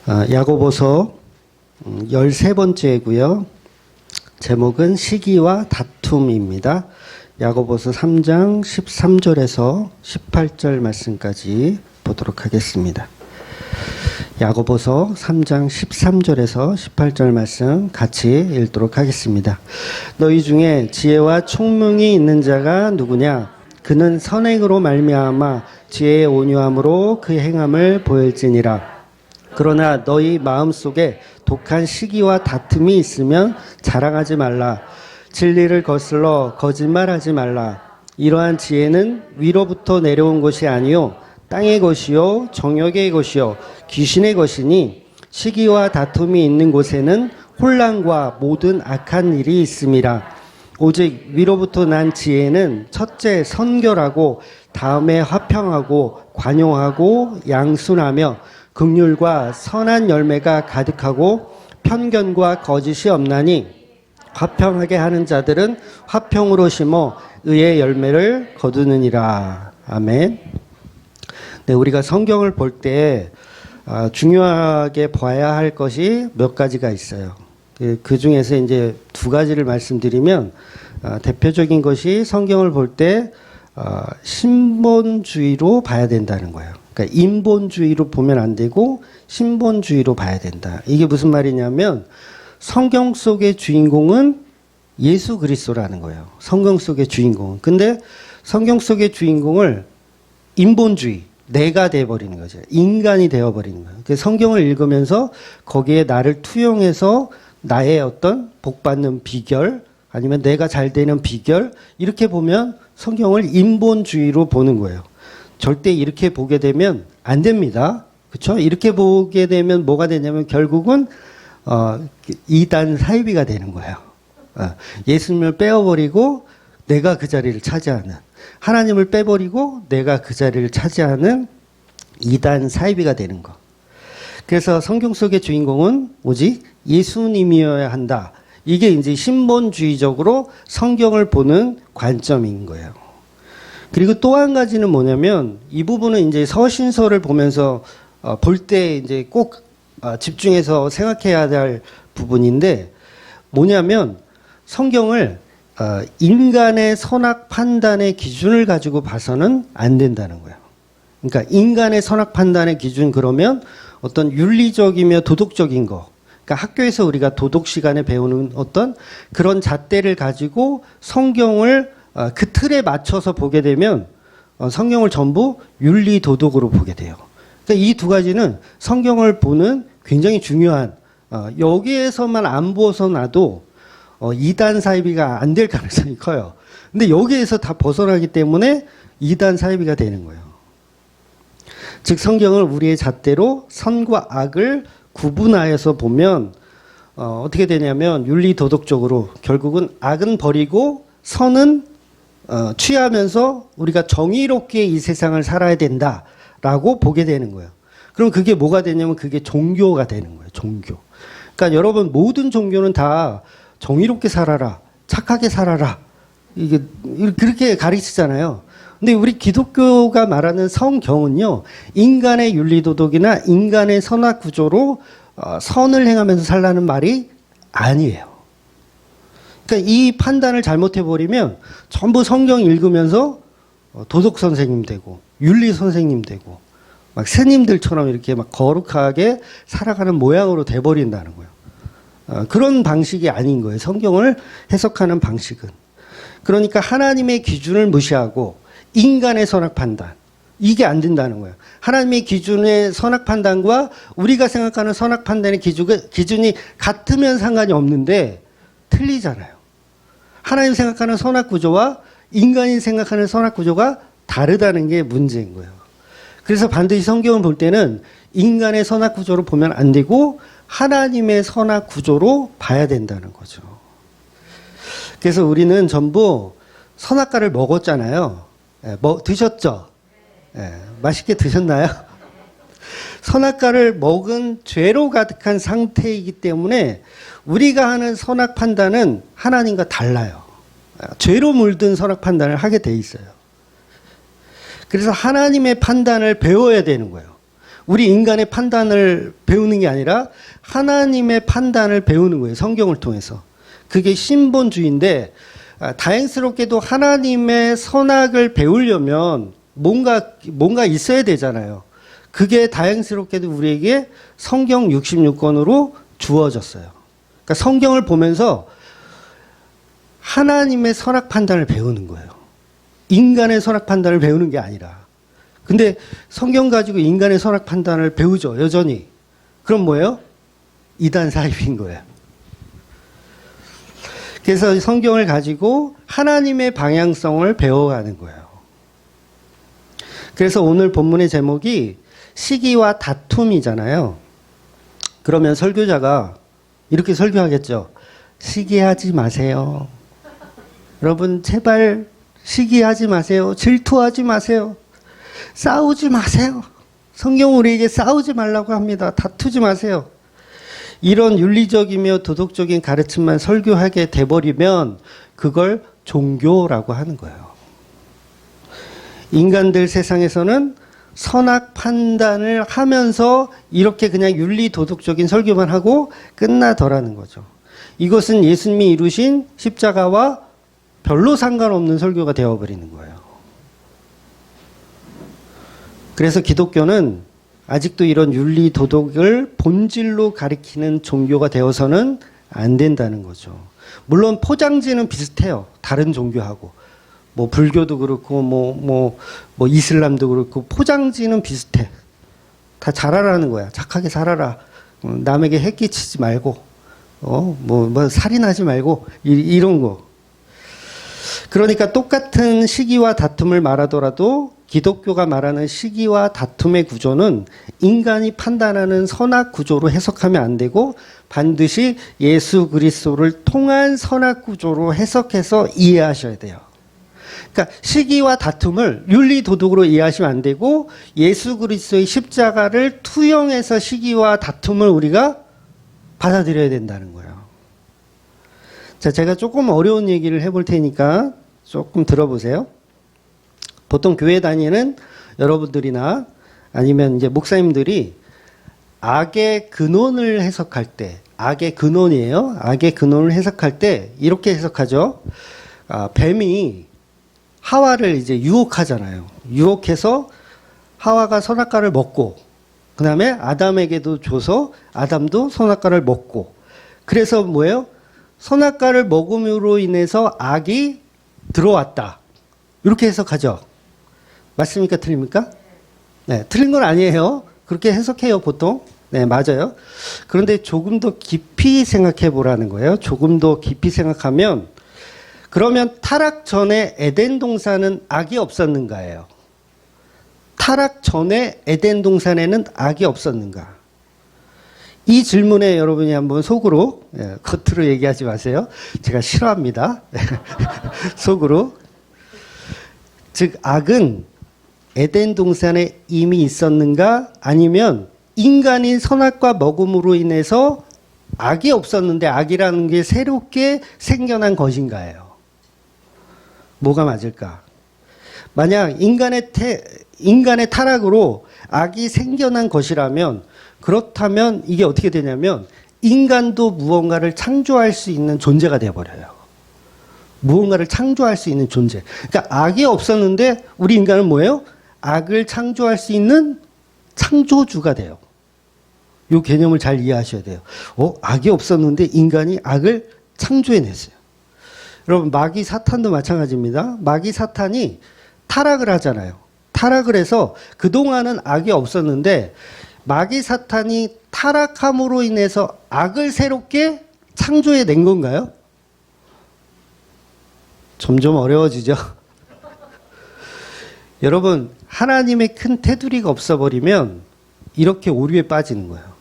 야고보서 13번째고요. 제목은 시기와 다툼입니다. 야고보서 3장 13절에서 18절 말씀까지 보도록 하겠습니다. 야고보서 3장 13절에서 18절 말씀 같이 읽도록 하겠습니다. 너희 중에 지혜와 총명이 있는 자가 누구냐? 그는 선행으로 말미암아 지혜의 온유함으로 그 행함을 보일지니라. 그러나 너희 마음속에 독한 시기와 다툼이 있으면 자랑하지 말라. 진리를 거슬러 거짓말하지 말라. 이러한 지혜는 위로부터 내려온 것이 아니요 땅의 것이요 정욕의 것이요 귀신의 것이니 시기와 다툼이 있는 곳에는 혼란과 모든 악한 일이 있음이라. 오직 위로부터 난 지혜는 첫째 선결하고 다음에 화평하고 관용하고 양순하며 긍휼과 선한 열매가 가득하고 편견과 거짓이 없나니 화평하게 하는 자들은 화평으로 심어 의의 열매를 거두느니라. 아멘. 네, 우리가 성경을 볼 때 중요하게 봐야 할 것이 몇 가지가 있어요. 그 중에서 이제 두 가지를 말씀드리면 대표적인 것이 성경을 볼 때 신본주의로 봐야 된다는 거예요. 그러니까 인본주의로 보면 안 되고 신본주의로 봐야 된다. 이게 무슨 말이냐면 성경 속의 주인공은 예수 그리스도라는 거예요. 성경 속의 주인공은. 근데 성경 속의 주인공을 인본주의, 내가 되어버리는 거죠. 인간이 되어버리는 거예요. 그래서 성경을 읽으면서 거기에 나를 투영해서 나의 어떤 복받는 비결 아니면 내가 잘 되는 비결 이렇게 보면 성경을 인본주의로 보는 거예요. 절대 이렇게 보게 되면 안 됩니다. 그렇죠? 이렇게 보게 되면 뭐가 되냐면 결국은 이단 사이비가 되는 거예요. 예수님을 빼어버리고 내가 그 자리를 차지하는, 하나님을 빼버리고 내가 그 자리를 차지하는 이단 사이비가 되는 거. 그래서 성경 속의 주인공은 오직 예수님이어야 한다. 이게 이제 신본주의적으로 성경을 보는 관점인 거예요. 그리고 또 한 가지는 뭐냐면 이 부분은 이제 서신서를 보면서 볼 때 이제 꼭 집중해서 생각해야 할 부분인데 뭐냐면 성경을 인간의 선악 판단의 기준을 가지고 봐서는 안 된다는 거예요. 그러니까 인간의 선악 판단의 기준 그러면 어떤 윤리적이며 도덕적인 거, 그러니까 학교에서 우리가 도덕 시간에 배우는 어떤 그런 잣대를 가지고 성경을 그 틀에 맞춰서 보게 되면 성경을 전부 윤리 도덕으로 보게 돼요. 그러니까 이 두 가지는 성경을 보는 굉장히 중요한 여기에서만 안 벗어나도 이단 사이비가 안 될 가능성이 커요. 근데 여기에서 다 벗어나기 때문에 이단 사이비가 되는 거예요. 즉 성경을 우리의 잣대로 선과 악을 구분하여서 보면 어떻게 되냐면 윤리 도덕적으로 결국은 악은 버리고 선은 취하면서 우리가 정의롭게 이 세상을 살아야 된다라고 보게 되는 거예요. 그럼 그게 뭐가 되냐면 그게 종교가 되는 거예요. 종교. 그러니까 여러분 모든 종교는 다 정의롭게 살아라, 착하게 살아라. 이게 그렇게 가르치잖아요. 근데 우리 기독교가 말하는 성경은요, 인간의 윤리도덕이나 인간의 선악 구조로 선을 행하면서 살라는 말이 아니에요. 그러니까 이 판단을 잘못해버리면 전부 성경 읽으면서 도덕 선생님 되고, 윤리 선생님 되고, 막 스님들처럼 이렇게 막 거룩하게 살아가는 모양으로 돼버린다는 거예요. 그런 방식이 아닌 거예요. 성경을 해석하는 방식은. 그러니까 하나님의 기준을 무시하고 인간의 선악 판단, 이게 안 된다는 거예요. 하나님의 기준의 선악 판단과 우리가 생각하는 선악 판단의 기준이 같으면 상관이 없는데 틀리잖아요. 하나님 생각하는 선악 구조와 인간이 생각하는 선악 구조가 다르다는 게 문제인 거예요. 그래서 반드시 성경을 볼 때는 인간의 선악 구조로 보면 안 되고 하나님의 선악 구조로 봐야 된다는 거죠. 그래서 우리는 전부 선악과를 먹었잖아요. 드셨죠? 맛있게 드셨나요? 선악과를 먹은 죄로 가득한 상태이기 때문에 우리가 하는 선악 판단은 하나님과 달라요. 죄로 물든 선악 판단을 하게 돼 있어요. 그래서 하나님의 판단을 배워야 되는 거예요. 우리 인간의 판단을 배우는 게 아니라 하나님의 판단을 배우는 거예요. 성경을 통해서. 그게 신본주의인데 다행스럽게도 하나님의 선악을 배우려면 뭔가 있어야 되잖아요. 그게 다행스럽게도 우리에게 성경 66권으로 주어졌어요. 그러니까 성경을 보면서 하나님의 선악 판단을 배우는 거예요. 인간의 선악 판단을 배우는 게 아니라. 근데 성경 가지고 인간의 선악 판단을 배우죠, 여전히. 그럼 뭐예요? 이단 사입인 거예요. 그래서 성경을 가지고 하나님의 방향성을 배워가는 거예요. 그래서 오늘 본문의 제목이 시기와 다툼이잖아요. 그러면 설교자가 이렇게 설교하겠죠. 시기하지 마세요. 여러분 제발 시기하지 마세요. 질투하지 마세요. 싸우지 마세요. 성경 우리에게 싸우지 말라고 합니다. 다투지 마세요. 이런 윤리적이며 도덕적인 가르침만 설교하게 돼버리면 그걸 종교라고 하는 거예요. 인간들 세상에서는 선악 판단을 하면서 이렇게 그냥 윤리 도덕적인 설교만 하고 끝나더라는 거죠. 이것은 예수님이 이루신 십자가와 별로 상관없는 설교가 되어버리는 거예요. 그래서 기독교는 아직도 이런 윤리 도덕을 본질로 가리키는 종교가 되어서는 안 된다는 거죠. 물론 포장지는 비슷해요. 다른 종교하고. 뭐 불교도 그렇고 뭐 이슬람도 그렇고 포장지는 비슷해. 다 잘하라는 거야. 착하게 살아라. 남에게 해끼치지 말고 뭐 살인하지 말고 이런 거. 그러니까 똑같은 시기와 다툼을 말하더라도 기독교가 말하는 시기와 다툼의 구조는 인간이 판단하는 선악 구조로 해석하면 안 되고 반드시 예수 그리스도를 통한 선악 구조로 해석해서 이해하셔야 돼요. 그러니까 시기와 다툼을 윤리 도덕으로 이해하시면 안 되고 예수 그리스도의 십자가를 투영해서 시기와 다툼을 우리가 받아들여야 된다는 거예요. 자, 제가 조금 어려운 얘기를 해볼 테니까 조금 들어보세요. 보통 교회 다니는 여러분들이나 아니면 이제 목사님들이 악의 근원을 해석할 때, 악의 근원이에요. 악의 근원을 해석할 때 이렇게 해석하죠. 뱀이 하와를 이제 유혹하잖아요. 유혹해서 하와가 선악과를 먹고, 그 다음에 아담에게도 줘서 아담도 선악과를 먹고, 그래서 뭐예요? 선악과를 먹음으로 인해서 악이 들어왔다. 이렇게 해석하죠. 맞습니까? 틀립니까? 네, 틀린 건 아니에요. 그렇게 해석해요, 보통. 네, 맞아요. 그런데 조금 더 깊이 생각해 보라는 거예요. 조금 더 깊이 생각하면, 그러면 타락 전에 에덴 동산은 악이 없었는가예요? 타락 전에 에덴 동산에는 악이 없었는가? 이 질문에 여러분이 한번 속으로, 겉으로 얘기하지 마세요. 제가 싫어합니다. 속으로. 즉, 악은 에덴 동산에 이미 있었는가? 아니면 인간이 선악과 먹음으로 인해서 악이 없었는데 악이라는 게 새롭게 생겨난 것인가요? 뭐가 맞을까? 만약 인간의 타락으로 악이 생겨난 것이라면, 그렇다면 이게 어떻게 되냐면 인간도 무언가를 창조할 수 있는 존재가 되어버려요. 무언가를 창조할 수 있는 존재. 그러니까 악이 없었는데 우리 인간은 뭐예요? 악을 창조할 수 있는 창조주가 돼요. 이 개념을 잘 이해하셔야 돼요. 악이 없었는데 인간이 악을 창조해냈어요. 여러분, 마귀 사탄도 마찬가지입니다. 마귀 사탄이 타락을 하잖아요. 타락을 해서 그동안은 악이 없었는데 마귀 사탄이 타락함으로 인해서 악을 새롭게 창조해낸 건가요? 점점 어려워지죠. 여러분, 하나님의 큰 테두리가 없어버리면 이렇게 오류에 빠지는 거예요.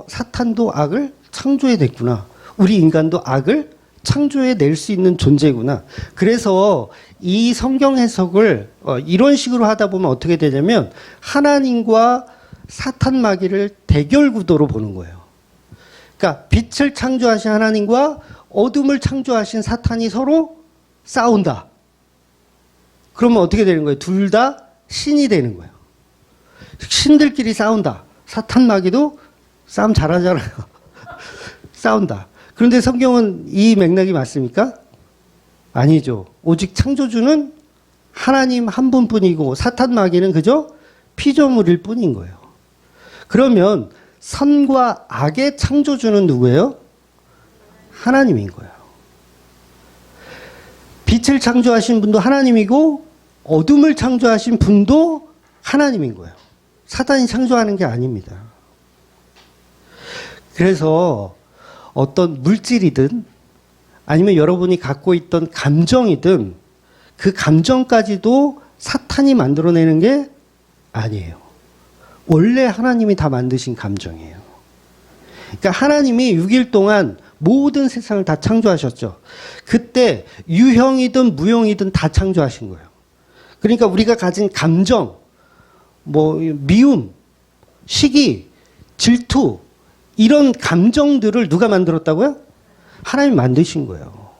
사탄도 악을 창조해냈구나. 우리 인간도 악을 창조해낼 수 있는 존재구나. 그래서 이 성경 해석을 이런 식으로 하다 보면 어떻게 되냐면 하나님과 사탄 마귀를 대결 구도로 보는 거예요. 그러니까 빛을 창조하신 하나님과 어둠을 창조하신 사탄이 서로 싸운다. 그러면 어떻게 되는 거예요? 둘 다 신이 되는 거예요. 신들끼리 싸운다. 사탄 마귀도 싸움 잘하잖아요. 싸운다. 그런데 성경은 이 맥락이 맞습니까? 아니죠. 오직 창조주는 하나님 한 분뿐이고 사탄 마귀는 그저 피조물일 뿐인 거예요. 그러면 선과 악의 창조주는 누구예요? 하나님인 거예요. 빛을 창조하신 분도 하나님이고 어둠을 창조하신 분도 하나님인 거예요. 사탄이 창조하는 게 아닙니다. 그래서 어떤 물질이든 아니면 여러분이 갖고 있던 감정이든 그 감정까지도 사탄이 만들어내는 게 아니에요. 원래 하나님이 다 만드신 감정이에요. 그러니까 하나님이 6일 동안 모든 세상을 다 창조하셨죠. 그때 유형이든 무형이든 다 창조하신 거예요. 그러니까 우리가 가진 감정, 미움, 시기, 질투, 이런 감정들을 누가 만들었다고요? 하나님이 만드신 거예요.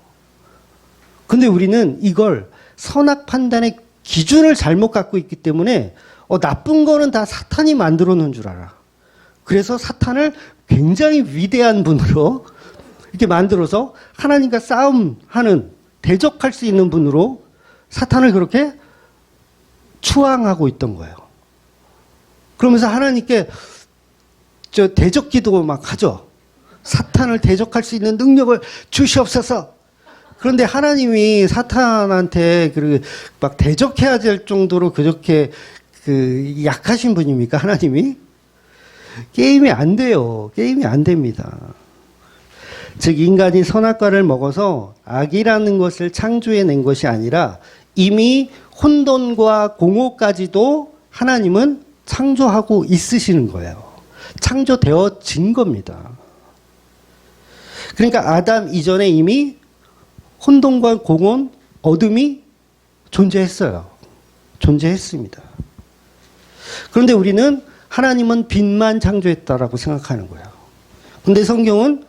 근데 우리는 이걸 선악 판단의 기준을 잘못 갖고 있기 때문에 나쁜 거는 다 사탄이 만들어 놓은 줄 알아. 그래서 사탄을 굉장히 위대한 분으로 이렇게 만들어서 하나님과 싸움하는, 대적할 수 있는 분으로 사탄을 그렇게 추앙하고 있던 거예요. 그러면서 하나님께 대적 기도 막 하죠. 사탄을 대적할 수 있는 능력을 주시옵소서. 그런데 하나님이 사탄한테 막 대적해야 될 정도로 그렇게 약하신 분입니까? 하나님이? 게임이 안 돼요. 게임이 안 됩니다. 즉 인간이 선악과를 먹어서 악이라는 것을 창조해낸 것이 아니라 이미 혼돈과 공허까지도 하나님은 창조하고 있으시는 거예요. 창조되어진 겁니다. 그러니까 아담 이전에 이미 혼돈과 공허, 어둠이 존재했어요. 존재했습니다. 그런데 우리는 하나님은 빛만 창조했다라고 생각하는 거예요. 그런데 성경은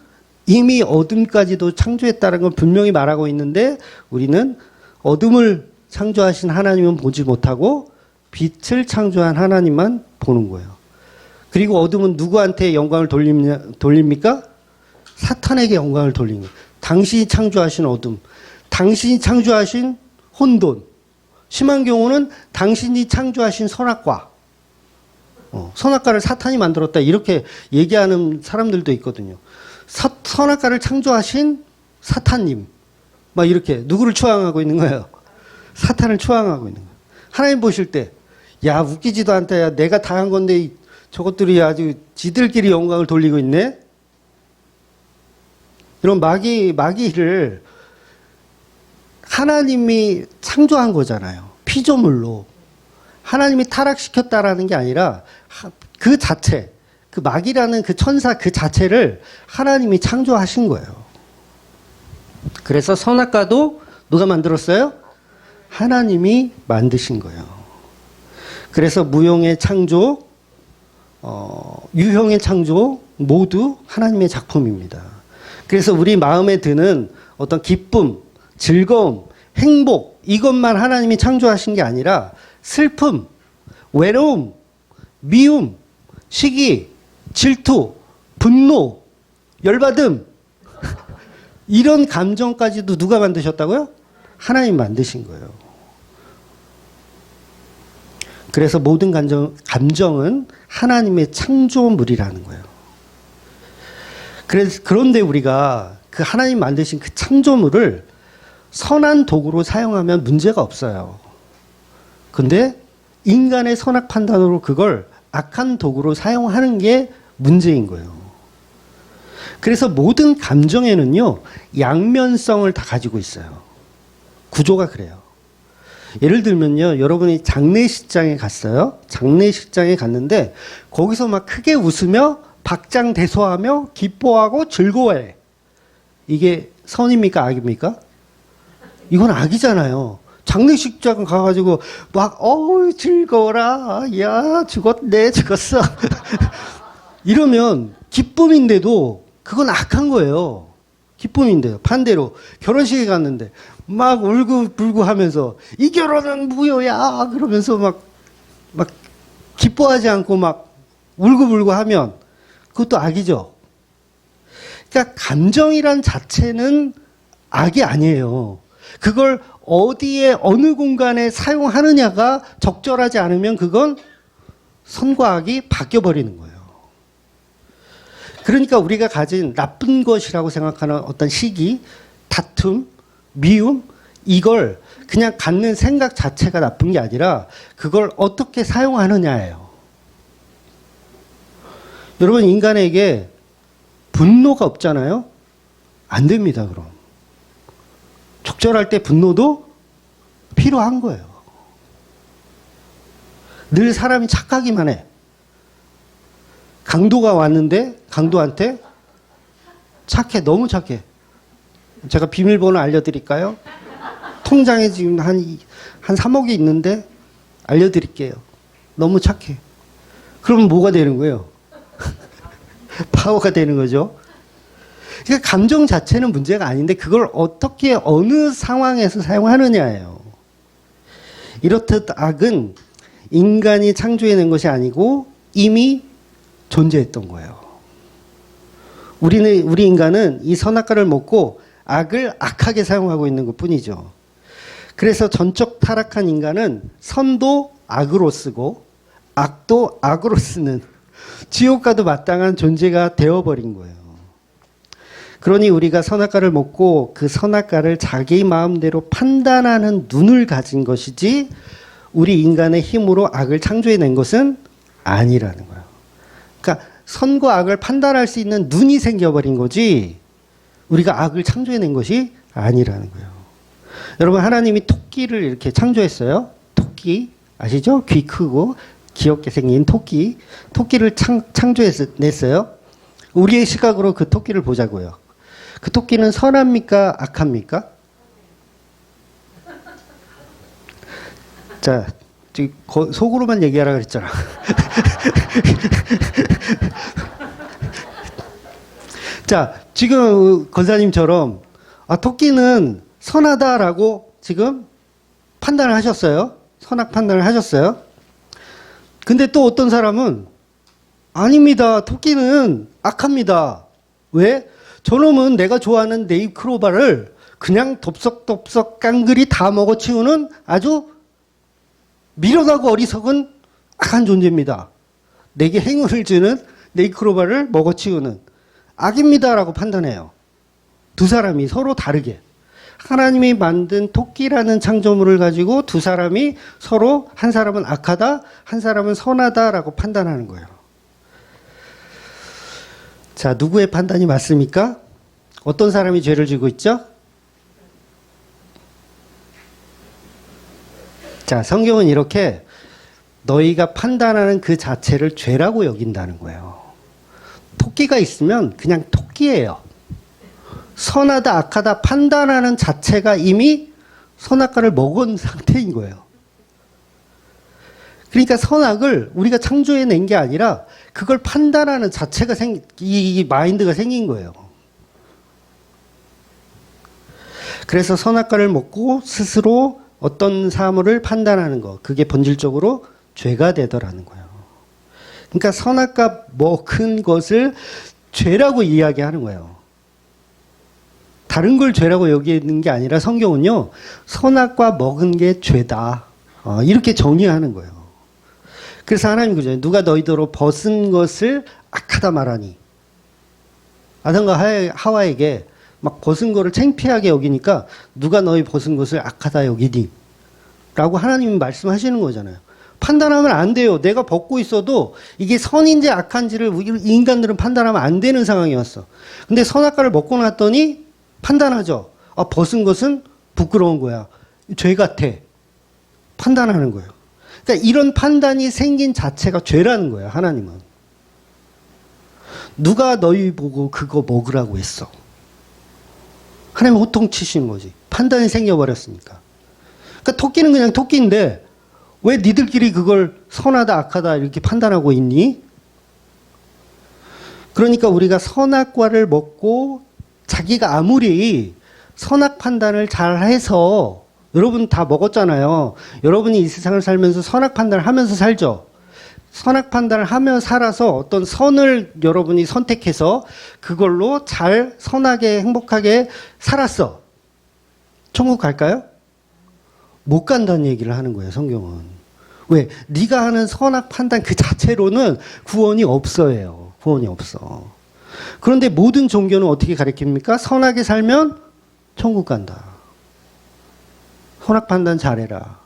이미 어둠까지도 창조했다는 걸 분명히 말하고 있는데 우리는 어둠을 창조하신 하나님은 보지 못하고 빛을 창조한 하나님만 보는 거예요. 그리고 어둠은 누구한테 영광을 돌립니까? 사탄에게 영광을 돌리는 거예요. 당신이 창조하신 어둠, 당신이 창조하신 혼돈, 심한 경우는 당신이 창조하신 선악과, 선악과를 사탄이 만들었다 이렇게 얘기하는 사람들도 있거든요. 선악과를 창조하신 사탄님, 막 이렇게 누구를 추앙하고 있는 거예요? 사탄을 추앙하고 있는 거예요. 하나님 보실 때, 야 웃기지도 않다, 야 내가 다 한 건데 저것들이 아주 지들끼리 영광을 돌리고 있네. 이런 마귀를 하나님이 창조한 거잖아요. 피조물로. 하나님이 타락시켰다라는 게 아니라 그 자체, 그 마귀라는 그 천사 그 자체를 하나님이 창조하신 거예요. 그래서 선악과도 누가 만들었어요? 하나님이 만드신 거예요. 그래서 무형의 창조, 유형의 창조 모두 하나님의 작품입니다. 그래서 우리 마음에 드는 어떤 기쁨, 즐거움, 행복 이것만 하나님이 창조하신 게 아니라 슬픔, 외로움, 미움, 시기, 질투, 분노, 열받음 이런 감정까지도 누가 만드셨다고요? 하나님 만드신 거예요. 그래서 모든 감정은 하나님의 창조물이라는 거예요. 그런데 우리가 그 하나님 만드신 그 창조물을 선한 도구로 사용하면 문제가 없어요. 근데 인간의 선악 판단으로 그걸 악한 도구로 사용하는 게 문제인 거예요. 그래서 모든 감정에는요, 양면성을 다 가지고 있어요. 구조가 그래요. 예를 들면요, 여러분이 장례식장에 갔어요. 장례식장에 갔는데 거기서 막 크게 웃으며 박장대소하며 기뻐하고 즐거워해. 이게 선입니까? 악입니까? 이건 악이잖아요. 장례식장 가가지고 막 즐거워라. 야 죽었네 죽었어. 이러면 기쁨인데도 그건 악한 거예요. 기쁨인데요. 반대로 결혼식에 갔는데 막 울고불고 하면서 이 결혼은 무효야 그러면서 막 기뻐하지 않고 막 울고불고 하면 그것도 악이죠. 그러니까 감정이란 자체는 악이 아니에요. 그걸 어디에 어느 공간에 사용하느냐가 적절하지 않으면 그건 선과 악이 바뀌어버리는 거예요. 그러니까 우리가 가진 나쁜 것이라고 생각하는 어떤 시기, 다툼, 미움, 이걸 그냥 갖는 생각 자체가 나쁜 게 아니라 그걸 어떻게 사용하느냐예요. 여러분, 인간에게 분노가 없잖아요? 안 됩니다, 그럼. 적절할 때 분노도 필요한 거예요. 늘 사람이 착하기만 해. 강도가 왔는데 강도한테 착해, 너무 착해. 제가 비밀번호 알려드릴까요? 통장에 지금 한 3억이 있는데 알려드릴게요. 너무 착해. 그러면 뭐가 되는 거예요? 파워가 되는 거죠. 그러니까 감정 자체는 문제가 아닌데 그걸 어떻게 어느 상황에서 사용하느냐예요. 이렇듯 악은 인간이 창조해낸 것이 아니고 이미 존재했던 거예요. 우리 인간은 이 선악과를 먹고 악을 악하게 사용하고 있는 것 뿐이죠. 그래서 전적 타락한 인간은 선도 악으로 쓰고 악도 악으로 쓰는 지옥과도 마땅한 존재가 되어버린 거예요. 그러니 우리가 선악과를 먹고 그 선악과를 자기 마음대로 판단하는 눈을 가진 것이지 우리 인간의 힘으로 악을 창조해낸 것은 아니라는 거예요. 그러니까 선과 악을 판단할 수 있는 눈이 생겨버린 거지 우리가 악을 창조해낸 것이 아니라는 거예요. 여러분, 하나님이 토끼를 이렇게 창조했어요. 토끼 아시죠? 귀 크고 귀엽게 생긴 토끼를 창조했어요. 우리의 시각으로 그 토끼를 보자고요. 그 토끼는 선합니까? 악합니까? 자, 속으로만 얘기하라 그랬잖아. 자, 지금 권사님처럼 토끼는 선하다라고 지금 판단을 하셨어요. 선악 판단을 하셨어요. 근데 또 어떤 사람은 아닙니다. 토끼는 악합니다. 왜? 저놈은 내가 좋아하는 네잎크로바를 그냥 덥석덥석 깡그리 다 먹어치우는 아주 미련하고 어리석은 악한 존재입니다. 내게 행운을 주는 네잎크로바를 먹어치우는 악입니다라고 판단해요. 두 사람이 서로 다르게. 하나님이 만든 토끼라는 창조물을 가지고 두 사람이 서로 한 사람은 악하다, 한 사람은 선하다라고 판단하는 거예요. 자, 누구의 판단이 맞습니까? 어떤 사람이 죄를 지고 있죠? 자, 성경은 이렇게 너희가 판단하는 그 자체를 죄라고 여긴다는 거예요. 토끼가 있으면 그냥 토끼예요. 선하다, 악하다 판단하는 자체가 이미 선악과를 먹은 상태인 거예요. 그러니까 선악을 우리가 창조해낸 게 아니라 그걸 판단하는 자체가 이 마인드가 생긴 거예요. 그래서 선악과를 먹고 스스로 어떤 사물을 판단하는 거, 그게 본질적으로 죄가 되더라는 거예요. 그러니까 선악과 먹은 것을 죄라고 이야기하는 거예요. 다른 걸 죄라고 여기는 게 아니라 성경은요, 선악과 먹은 게 죄다. 이렇게 정의하는 거예요. 그래서 하나님 그러잖아요. 누가 너희더러 벗은 것을 악하다 말하니. 아담과 하와에게 막 벗은 거를 창피하게 여기니까 누가 너희 벗은 것을 악하다 여기니. 라고 하나님이 말씀하시는 거잖아요. 판단하면 안 돼요. 내가 벗고 있어도 이게 선인지 악한지를 인간들은 판단하면 안 되는 상황이었어. 근데 선악과를 먹고 났더니 판단하죠. 벗은 것은 부끄러운 거야. 죄 같아. 판단하는 거예요. 그러니까 이런 판단이 생긴 자체가 죄라는 거예요. 하나님은. 누가 너희 보고 그거 먹으라고 했어. 하나님 호통치시는 거지. 판단이 생겨버렸으니까. 그러니까 토끼는 그냥 토끼인데 왜 니들끼리 그걸 선하다 악하다 이렇게 판단하고 있니? 그러니까 우리가 선악과를 먹고 자기가 아무리 선악 판단을 잘 해서 여러분 다 먹었잖아요. 여러분이 이 세상을 살면서 선악 판단을 하면서 살죠. 선악 판단을 하며 살아서 어떤 선을 여러분이 선택해서 그걸로 잘 선하게 행복하게 살았어. 천국 갈까요? 못 간다는 얘기를 하는 거예요, 성경은. 왜? 네가 하는 선악 판단 그 자체로는 구원이 없어요. 구원이 없어. 그런데 모든 종교는 어떻게 가르칩니까? 선하게 살면 천국 간다. 선악 판단 잘해라.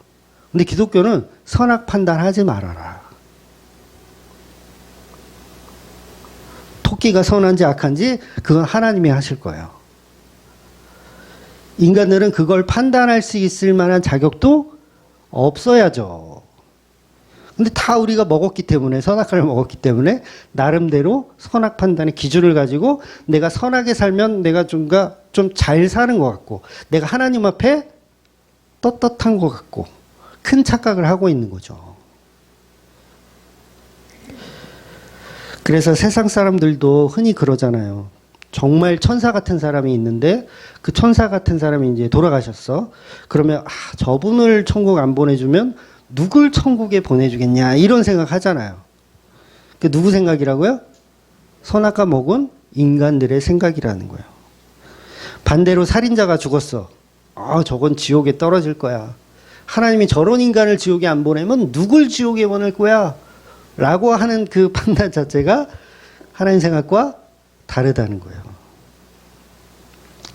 근데 기독교는 선악 판단하지 말아라. 토끼가 선한지 악한지 그건 하나님이 하실 거예요. 인간들은 그걸 판단할 수 있을 만한 자격도 없어야죠. 근데 다 우리가 먹었기 때문에, 선악과를 먹었기 때문에 나름대로 선악 판단의 기준을 가지고 내가 선하게 살면 내가 좀 잘 사는 것 같고 내가 하나님 앞에 떳떳한 것 같고 큰 착각을 하고 있는 거죠. 그래서 세상 사람들도 흔히 그러잖아요. 정말 천사 같은 사람이 있는데 그 천사 같은 사람이 이제 돌아가셨어. 그러면 저분을 천국 안 보내주면 누굴 천국에 보내주겠냐 이런 생각 하잖아요. 그 누구 생각이라고요? 선악과 먹은 인간들의 생각이라는 거예요. 반대로 살인자가 죽었어. 저건 지옥에 떨어질 거야. 하나님이 저런 인간을 지옥에 안 보내면 누굴 지옥에 보낼 거야? 라고 하는 그 판단 자체가 하나님 생각과 다르다는 거예요.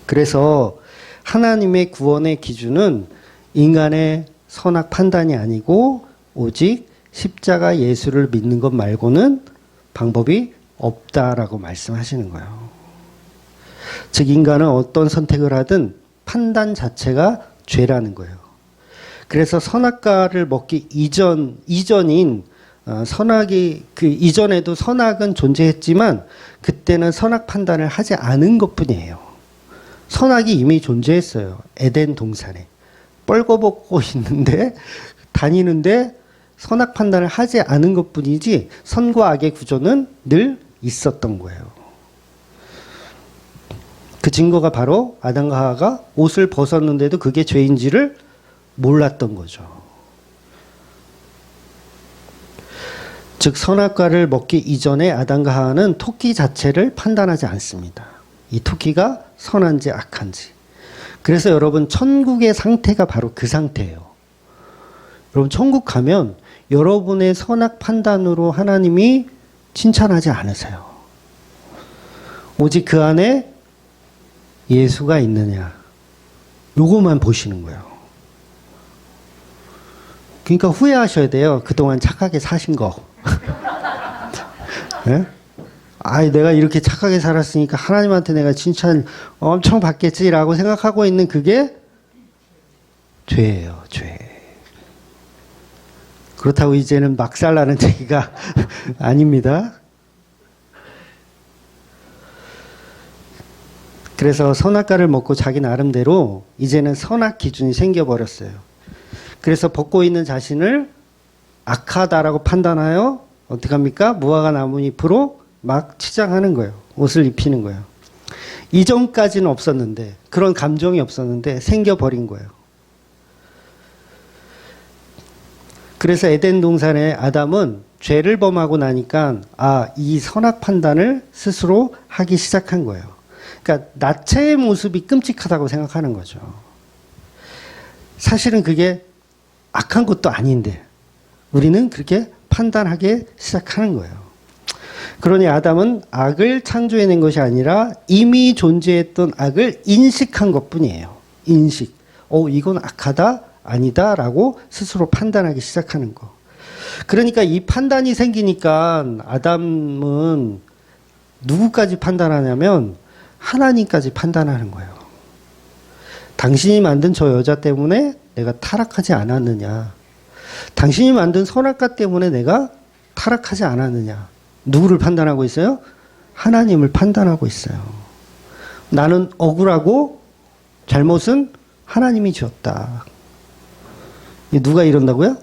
그래서 하나님의 구원의 기준은 인간의 선악 판단이 아니고 오직 십자가 예수를 믿는 것 말고는 방법이 없다라고 말씀하시는 거예요. 즉 인간은 어떤 선택을 하든 판단 자체가 죄라는 거예요. 그래서 선악과를 먹기 이전인 선악이 그 이전에도 선악은 존재했지만 그때는 선악 판단을 하지 않은 것뿐이에요. 선악이 이미 존재했어요. 에덴 동산에 뻘거벗고 있는데 다니는데 선악 판단을 하지 않은 것뿐이지 선과 악의 구조는 늘 있었던 거예요. 그 증거가 바로 아담과 하와가 옷을 벗었는데도 그게 죄인지를 몰랐던 거죠. 즉 선악과를 먹기 이전에 아담과 하와는 토끼 자체를 판단하지 않습니다. 이 토끼가 선한지 악한지. 그래서 여러분 천국의 상태가 바로 그 상태예요. 여러분 천국 가면 여러분의 선악 판단으로 하나님이 칭찬하지 않으세요. 오직 그 안에 예수가 있느냐 요거만 보시는 거예요. 그러니까 후회하셔야 돼요. 그동안 착하게 사신 거. 네? 내가 이렇게 착하게 살았으니까 하나님한테 내가 칭찬 엄청 받겠지라고 생각하고 있는 그게 죄예요. 죄. 그렇다고 이제는 막 살라는 얘기가 아닙니다. 그래서 선악과를 먹고 자기 나름대로 이제는 선악 기준이 생겨버렸어요. 그래서 벗고 있는 자신을 악하다라고 판단하여 어떻게 합니까? 무화과 나뭇잎으로 막 치장하는 거예요. 옷을 입히는 거예요. 이전까지는 없었는데 그런 감정이 없었는데 생겨버린 거예요. 그래서 에덴 동산의 아담은 죄를 범하고 나니까 이 선악 판단을 스스로 하기 시작한 거예요. 그러니까 나체의 모습이 끔찍하다고 생각하는 거죠. 사실은 그게 악한 것도 아닌데 우리는 그렇게 판단하기 시작하는 거예요. 그러니 아담은 악을 창조해낸 것이 아니라 이미 존재했던 악을 인식한 것뿐이에요. 인식. 이건 악하다, 아니다라고 스스로 판단하기 시작하는 거. 그러니까 이 판단이 생기니까 아담은 누구까지 판단하냐면 하나님까지 판단하는 거예요. 당신이 만든 저 여자 때문에 내가 타락하지 않았느냐. 당신이 만든 선악과 때문에 내가 타락하지 않았느냐. 누구를 판단하고 있어요? 하나님을 판단하고 있어요. 나는 억울하고 잘못은 하나님이 지었다. 누가 이런다고요?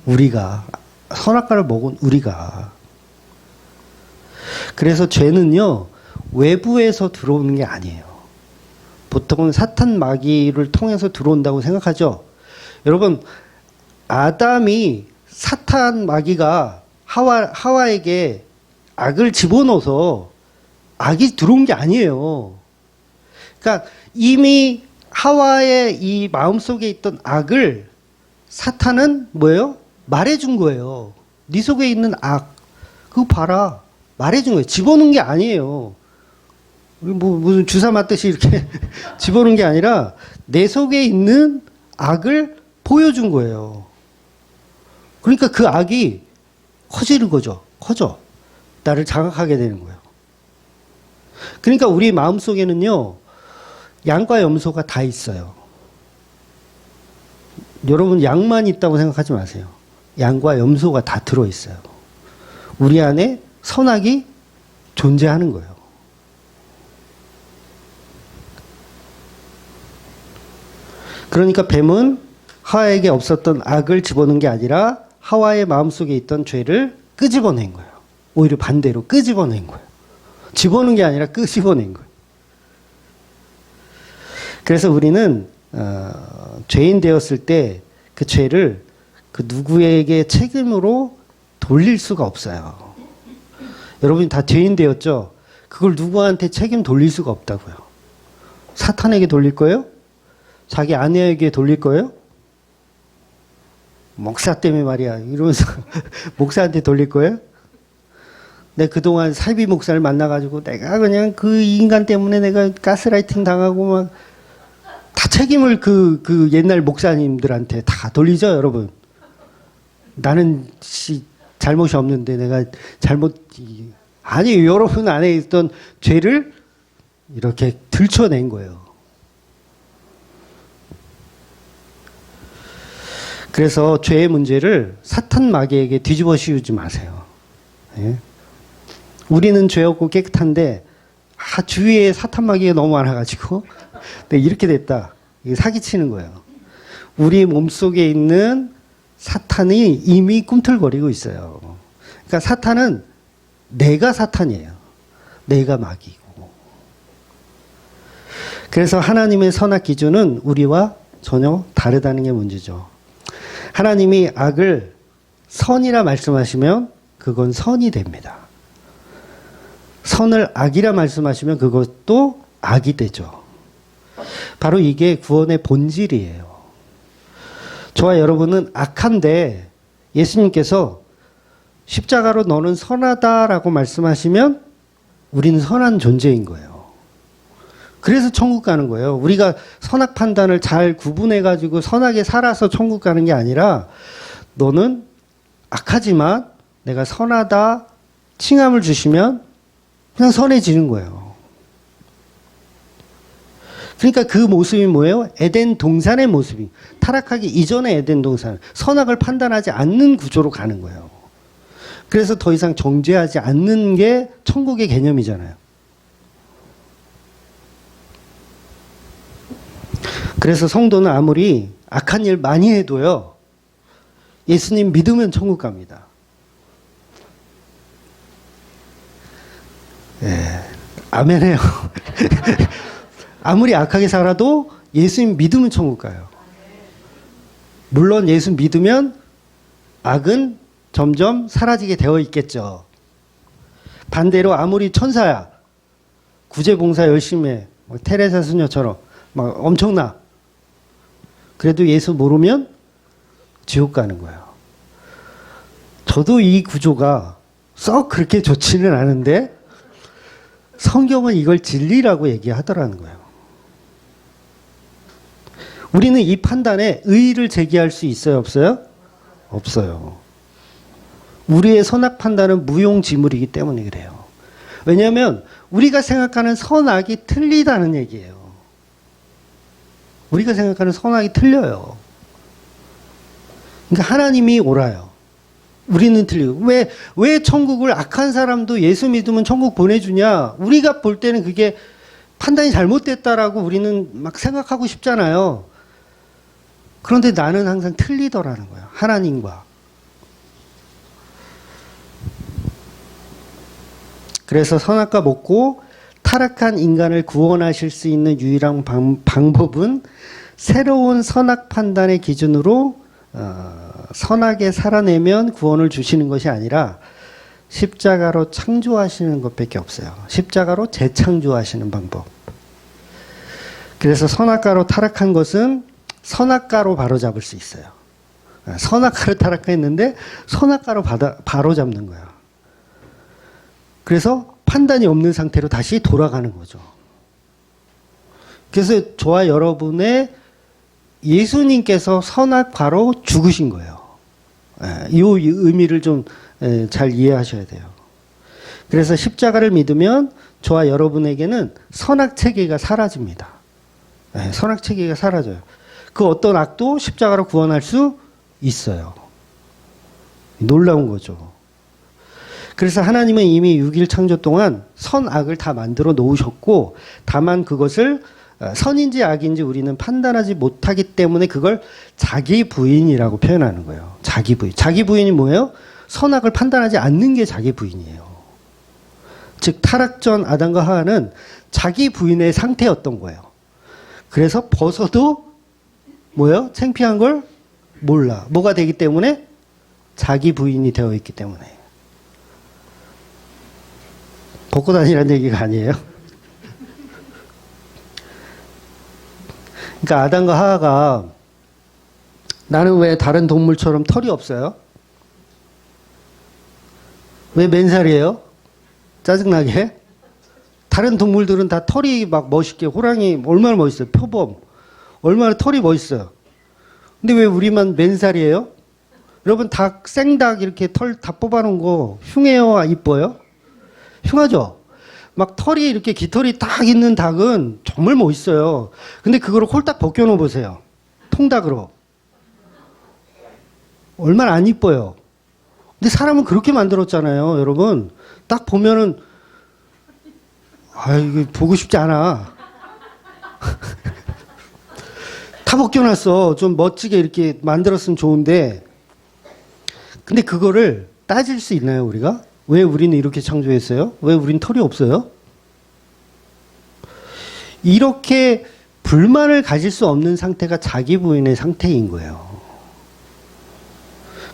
우리가. 선악과를 먹은 우리가. 그래서 죄는요, 외부에서 들어오는 게 아니에요. 보통은 사탄 마귀를 통해서 들어온다고 생각하죠. 여러분, 아담이 사탄 마귀가 하와에게 악을 집어넣어서 악이 들어온 게 아니에요. 그러니까 이미 하와의 이 마음속에 있던 악을 사탄은 뭐예요? 말해준 거예요. 네 속에 있는 악, 그거 봐라. 말해준 거예요. 집어넣은 게 아니에요. 뭐 무슨 주사 맞듯이 이렇게 집어넣은 게 아니라 내 속에 있는 악을 보여준 거예요. 그러니까 그 악이 커지는 거죠. 커져. 나를 자극하게 되는 거예요. 그러니까 우리 마음속에는요, 양과 염소가 다 있어요. 여러분, 양만 있다고 생각하지 마세요. 양과 염소가 다 들어있어요. 우리 안에 선악이 존재하는 거예요. 그러니까 뱀은 하와에게 없었던 악을 집어넣은 게 아니라 하와의 마음속에 있던 죄를 끄집어낸 거예요. 오히려 반대로 끄집어낸 거예요. 집어넣은 게 아니라 끄집어낸 거예요. 그래서 우리는 죄인 되었을 때 그 죄를 그 누구에게 책임으로 돌릴 수가 없어요. 여러분이 다 죄인 되었죠? 그걸 누구한테 책임 돌릴 수가 없다고요. 사탄에게 돌릴 거예요? 자기 아내에게 돌릴 거예요? 목사 때문에 말이야 이러면서 목사한테 돌릴 거예요? 내가 그동안 살비 목사를 만나가지고 내가 그냥 그 인간 때문에 내가 가스라이팅 당하고 막 다 책임을 그 옛날 목사님들한테 다 돌리죠, 여러분. 나는 잘못이 없는데 내가 아니, 여러분 안에 있던 죄를 이렇게 들춰낸 거예요. 그래서 죄의 문제를 사탄 마귀에게 뒤집어 씌우지 마세요. 예? 우리는 죄 없고 깨끗한데 주위에 사탄 마귀가 너무 많아가지고 이렇게 됐다. 이게 사기치는 거예요. 우리 몸속에 있는 사탄이 이미 꿈틀거리고 있어요. 그러니까 사탄은 내가 사탄이에요. 내가 마귀고. 그래서 하나님의 선악 기준은 우리와 전혀 다르다는 게 문제죠. 하나님이 악을 선이라 말씀하시면 그건 선이 됩니다. 선을 악이라 말씀하시면 그것도 악이 되죠. 바로 이게 구원의 본질이에요. 저와 여러분은 악한데 예수님께서 십자가로 너는 선하다라고 말씀하시면 우리는 선한 존재인 거예요. 그래서 천국 가는 거예요. 우리가 선악 판단을 잘 구분해가지고 선하게 살아서 천국 가는 게 아니라 너는 악하지만 내가 선하다 칭함을 주시면 그냥 선해지는 거예요. 그러니까 그 모습이 뭐예요? 에덴 동산의 모습이. 타락하기 이전의 에덴 동산. 선악을 판단하지 않는 구조로 가는 거예요. 그래서 더 이상 정죄하지 않는 게 천국의 개념이잖아요. 그래서 성도는 아무리 악한 일 많이 해도요, 예수님 믿으면 천국 갑니다. 예, 아멘해요. 아무리 악하게 살아도 예수님 믿으면 천국 가요. 물론 예수 믿으면 악은 점점 사라지게 되어 있겠죠. 반대로 아무리 천사야, 구제봉사 열심히 해, 테레사 수녀처럼 막 엄청나. 그래도 예수 모르면 지옥 가는 거예요. 저도 이 구조가 썩 그렇게 좋지는 않은데 성경은 이걸 진리라고 얘기하더라는 거예요. 우리는 이 판단에 의의를 제기할 수 있어요, 없어요? 없어요. 우리의 선악 판단은 무용지물이기 때문에 그래요. 왜냐하면 우리가 생각하는 선악이 틀리다는 얘기예요. 우리가 생각하는 선악이 틀려요. 그러니까 하나님이 옳아요. 우리는 틀리고. 왜 천국을 악한 사람도 예수 믿으면 천국 보내주냐? 우리가 볼 때는 그게 판단이 잘못됐다라고 우리는 막 생각하고 싶잖아요. 그런데 나는 항상 틀리더라는 거예요. 하나님과. 그래서 선악과 먹고 타락한 인간을 구원하실 수 있는 유일한 방법은 새로운 선악 판단의 기준으로 선하게 살아내면 구원을 주시는 것이 아니라 십자가로 창조하시는 것밖에 없어요. 십자가로 재창조하시는 방법. 그래서 선악과로 타락한 것은 선악과로 바로잡을 수 있어요. 선악과로 타락했는데 선악과로 바로잡는 거예요. 그래서 판단이 없는 상태로 다시 돌아가는 거죠. 그래서 저와 여러분의 예수님께서 선악과로 죽으신 거예요. 이 의미를 좀 잘 이해하셔야 돼요. 그래서 십자가를 믿으면 저와 여러분에게는 선악체계가 사라집니다. 선악체계가 사라져요. 그 어떤 악도 십자가로 구원할 수 있어요. 놀라운 거죠. 그래서 하나님은 이미 6일 창조 동안 선악을 다 만들어 놓으셨고, 다만 그것을 선인지 악인지 우리는 판단하지 못하기 때문에 그걸 자기 부인이라고 표현하는 거예요. 자기 부인. 자기 부인이 뭐예요? 선악을 판단하지 않는 게 자기 부인이에요. 즉 타락 전 아담과 하와는 자기 부인의 상태였던 거예요. 그래서 벗어도 뭐예요? 창피한 걸 몰라. 뭐가 되기 때문에? 자기 부인이 되어 있기 때문에. 벗고 다니라는 얘기가 아니에요. 그러니까 아담과 하와가 나는 왜 다른 동물처럼 털이 없어요? 왜 맨살이에요? 짜증나게? 다른 동물들은 다 털이 막 멋있게, 호랑이 얼마나 멋있어요? 표범. 얼마나 털이 멋있어요. 근데 왜 우리만 맨살이에요? 여러분 닭, 생닭 이렇게 털 다 뽑아놓은 거 흉해요? 이뻐요? 흉하죠? 막 털이 이렇게 깃털이 딱 있는 닭은 정말 멋있어요. 근데 그거를 홀딱 벗겨놓어 보세요. 통닭으로. 얼마나 안 이뻐요. 근데 사람은 그렇게 만들었잖아요, 여러분. 딱 보면은, 이거 보고 싶지 않아. 다 벗겨놨어. 좀 멋지게 이렇게 만들었으면 좋은데. 근데 그거를 따질 수 있나요, 우리가? 왜 우리는 이렇게 창조했어요? 왜 우린 털이 없어요? 이렇게 불만을 가질 수 없는 상태가 자기 부인의 상태인 거예요.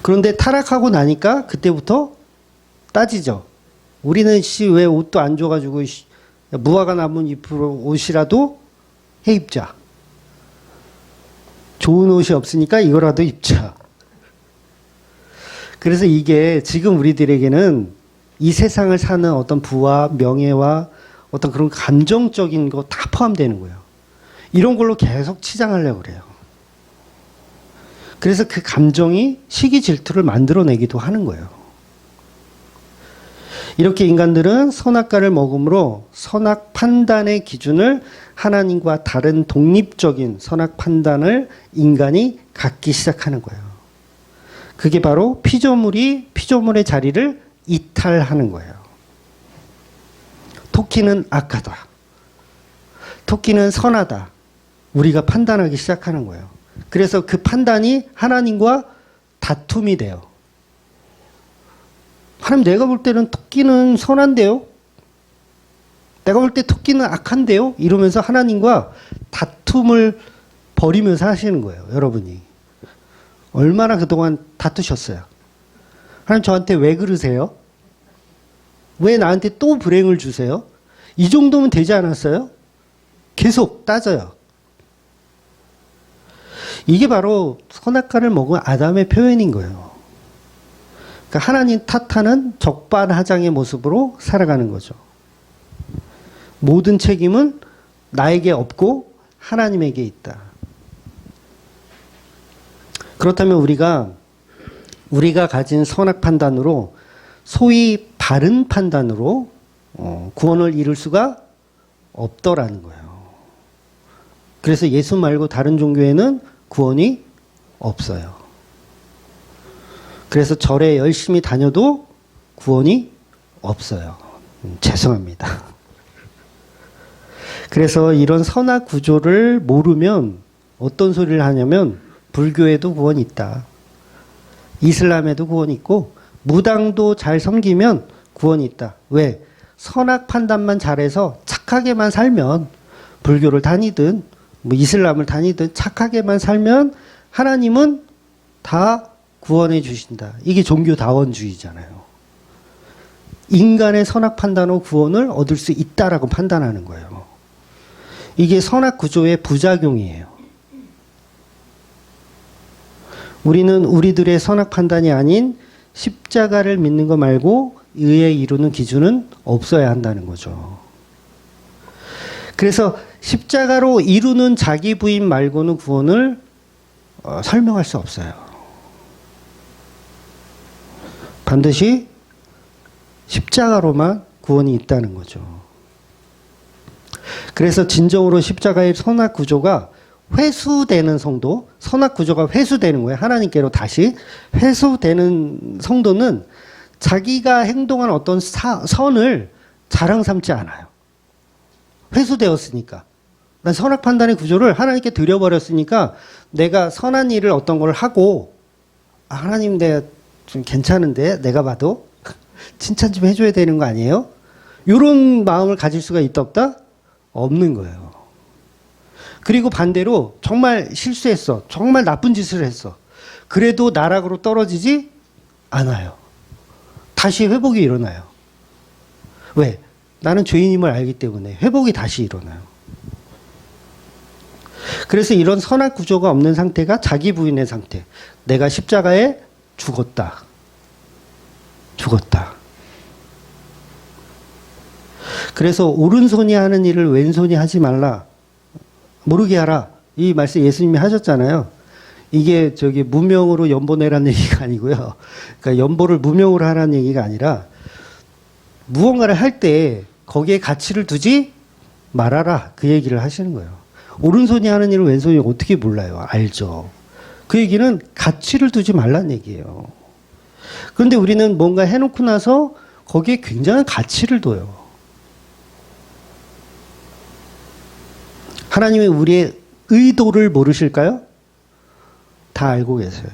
그런데 타락하고 나니까 그때부터 따지죠. 우리는 왜 옷도 안 줘가지고 무화과 나무 잎으로 옷이라도 해 입자. 좋은 옷이 없으니까 이거라도 입자. 그래서 이게 지금 우리들에게는 이 세상을 사는 어떤 부와 명예와 어떤 그런 감정적인 거 다 포함되는 거예요. 이런 걸로 계속 치장하려고 그래요. 그래서 그 감정이 시기 질투를 만들어내기도 하는 거예요. 이렇게 인간들은 선악과를 먹음으로 선악 판단의 기준을 하나님과 다른 독립적인 선악 판단을 인간이 갖기 시작하는 거예요. 그게 바로 피조물의 자리를 이탈하는 거예요. 토끼는 악하다. 토끼는 선하다. 우리가 판단하기 시작하는 거예요. 그래서 그 판단이 하나님과 다툼이 돼요. 하나님, 내가 볼 때는 토끼는 선한데요? 내가 볼 때 토끼는 악한데요? 이러면서 하나님과 다툼을 벌이면서 하시는 거예요, 여러분이. 얼마나 그동안 다투셨어요? 하나님, 저한테 왜 그러세요? 왜 나한테 또 불행을 주세요? 이 정도면 되지 않았어요? 계속 따져요. 이게 바로 선악과를 먹은 아담의 표현인 거예요. 그러니까 하나님 탓하는 적반하장의 모습으로 살아가는 거죠. 모든 책임은 나에게 없고 하나님에게 있다. 그렇다면 우리가 가진 선악 판단으로, 소위 바른 판단으로 구원을 이룰 수가 없더라는 거예요. 그래서 예수 말고 다른 종교에는 구원이 없어요. 그래서 절에 열심히 다녀도 구원이 없어요. 죄송합니다. 그래서 이런 선악 구조를 모르면 어떤 소리를 하냐면, 불교에도 구원이 있다. 이슬람에도 구원이 있고, 무당도 잘 섬기면 구원이 있다. 왜? 선악 판단만 잘해서 착하게만 살면, 불교를 다니든 이슬람을 다니든 착하게만 살면 하나님은 다 구원해 주신다. 이게 종교다원주의잖아요. 인간의 선악 판단으로 구원을 얻을 수 있다라고 판단하는 거예요. 이게 선악 구조의 부작용이에요. 우리는 우리들의 선악 판단이 아닌 십자가를 믿는 거 말고 의에 이루는 기준은 없어야 한다는 거죠. 그래서 십자가로 이루는 자기 부인 말고는 구원을 설명할 수 없어요. 반드시 십자가로만 구원이 있다는 거죠. 그래서 진정으로 십자가의 선악 구조가 회수되는 성도, 선악 구조가 회수되는 거예요. 하나님께로 다시 회수되는 성도는 자기가 행동한 어떤 선을 자랑 삼지 않아요. 회수되었으니까. 난 선악 판단의 구조를 하나님께 드려버렸으니까 내가 선한 일을 어떤 걸 하고 하나님 내가 좀 괜찮은데 내가 봐도 칭찬 좀 해줘야 되는 거 아니에요? 이런 마음을 가질 수가 있다 없다? 없는 거예요. 그리고 반대로 정말 실수했어. 정말 나쁜 짓을 했어. 그래도 나락으로 떨어지지 않아요. 다시 회복이 일어나요. 왜? 나는 죄인임을 알기 때문에 회복이 다시 일어나요. 그래서 이런 선악 구조가 없는 상태가 자기 부인의 상태. 내가 십자가에 죽었다. 죽었다. 그래서 오른손이 하는 일을 왼손이 하지 말라. 모르게 하라. 이 말씀 예수님이 하셨잖아요. 이게 무명으로 연보 내라는 얘기가 아니고요. 그러니까 연보를 무명으로 하라는 얘기가 아니라 무언가를 할 때 거기에 가치를 두지 말아라. 그 얘기를 하시는 거예요. 오른손이 하는 일을 왼손이 어떻게 몰라요? 알죠. 그 얘기는 가치를 두지 말라는 얘기예요. 그런데 우리는 뭔가 해놓고 나서 거기에 굉장한 가치를 둬요. 하나님이 우리의 의도를 모르실까요? 다 알고 계세요.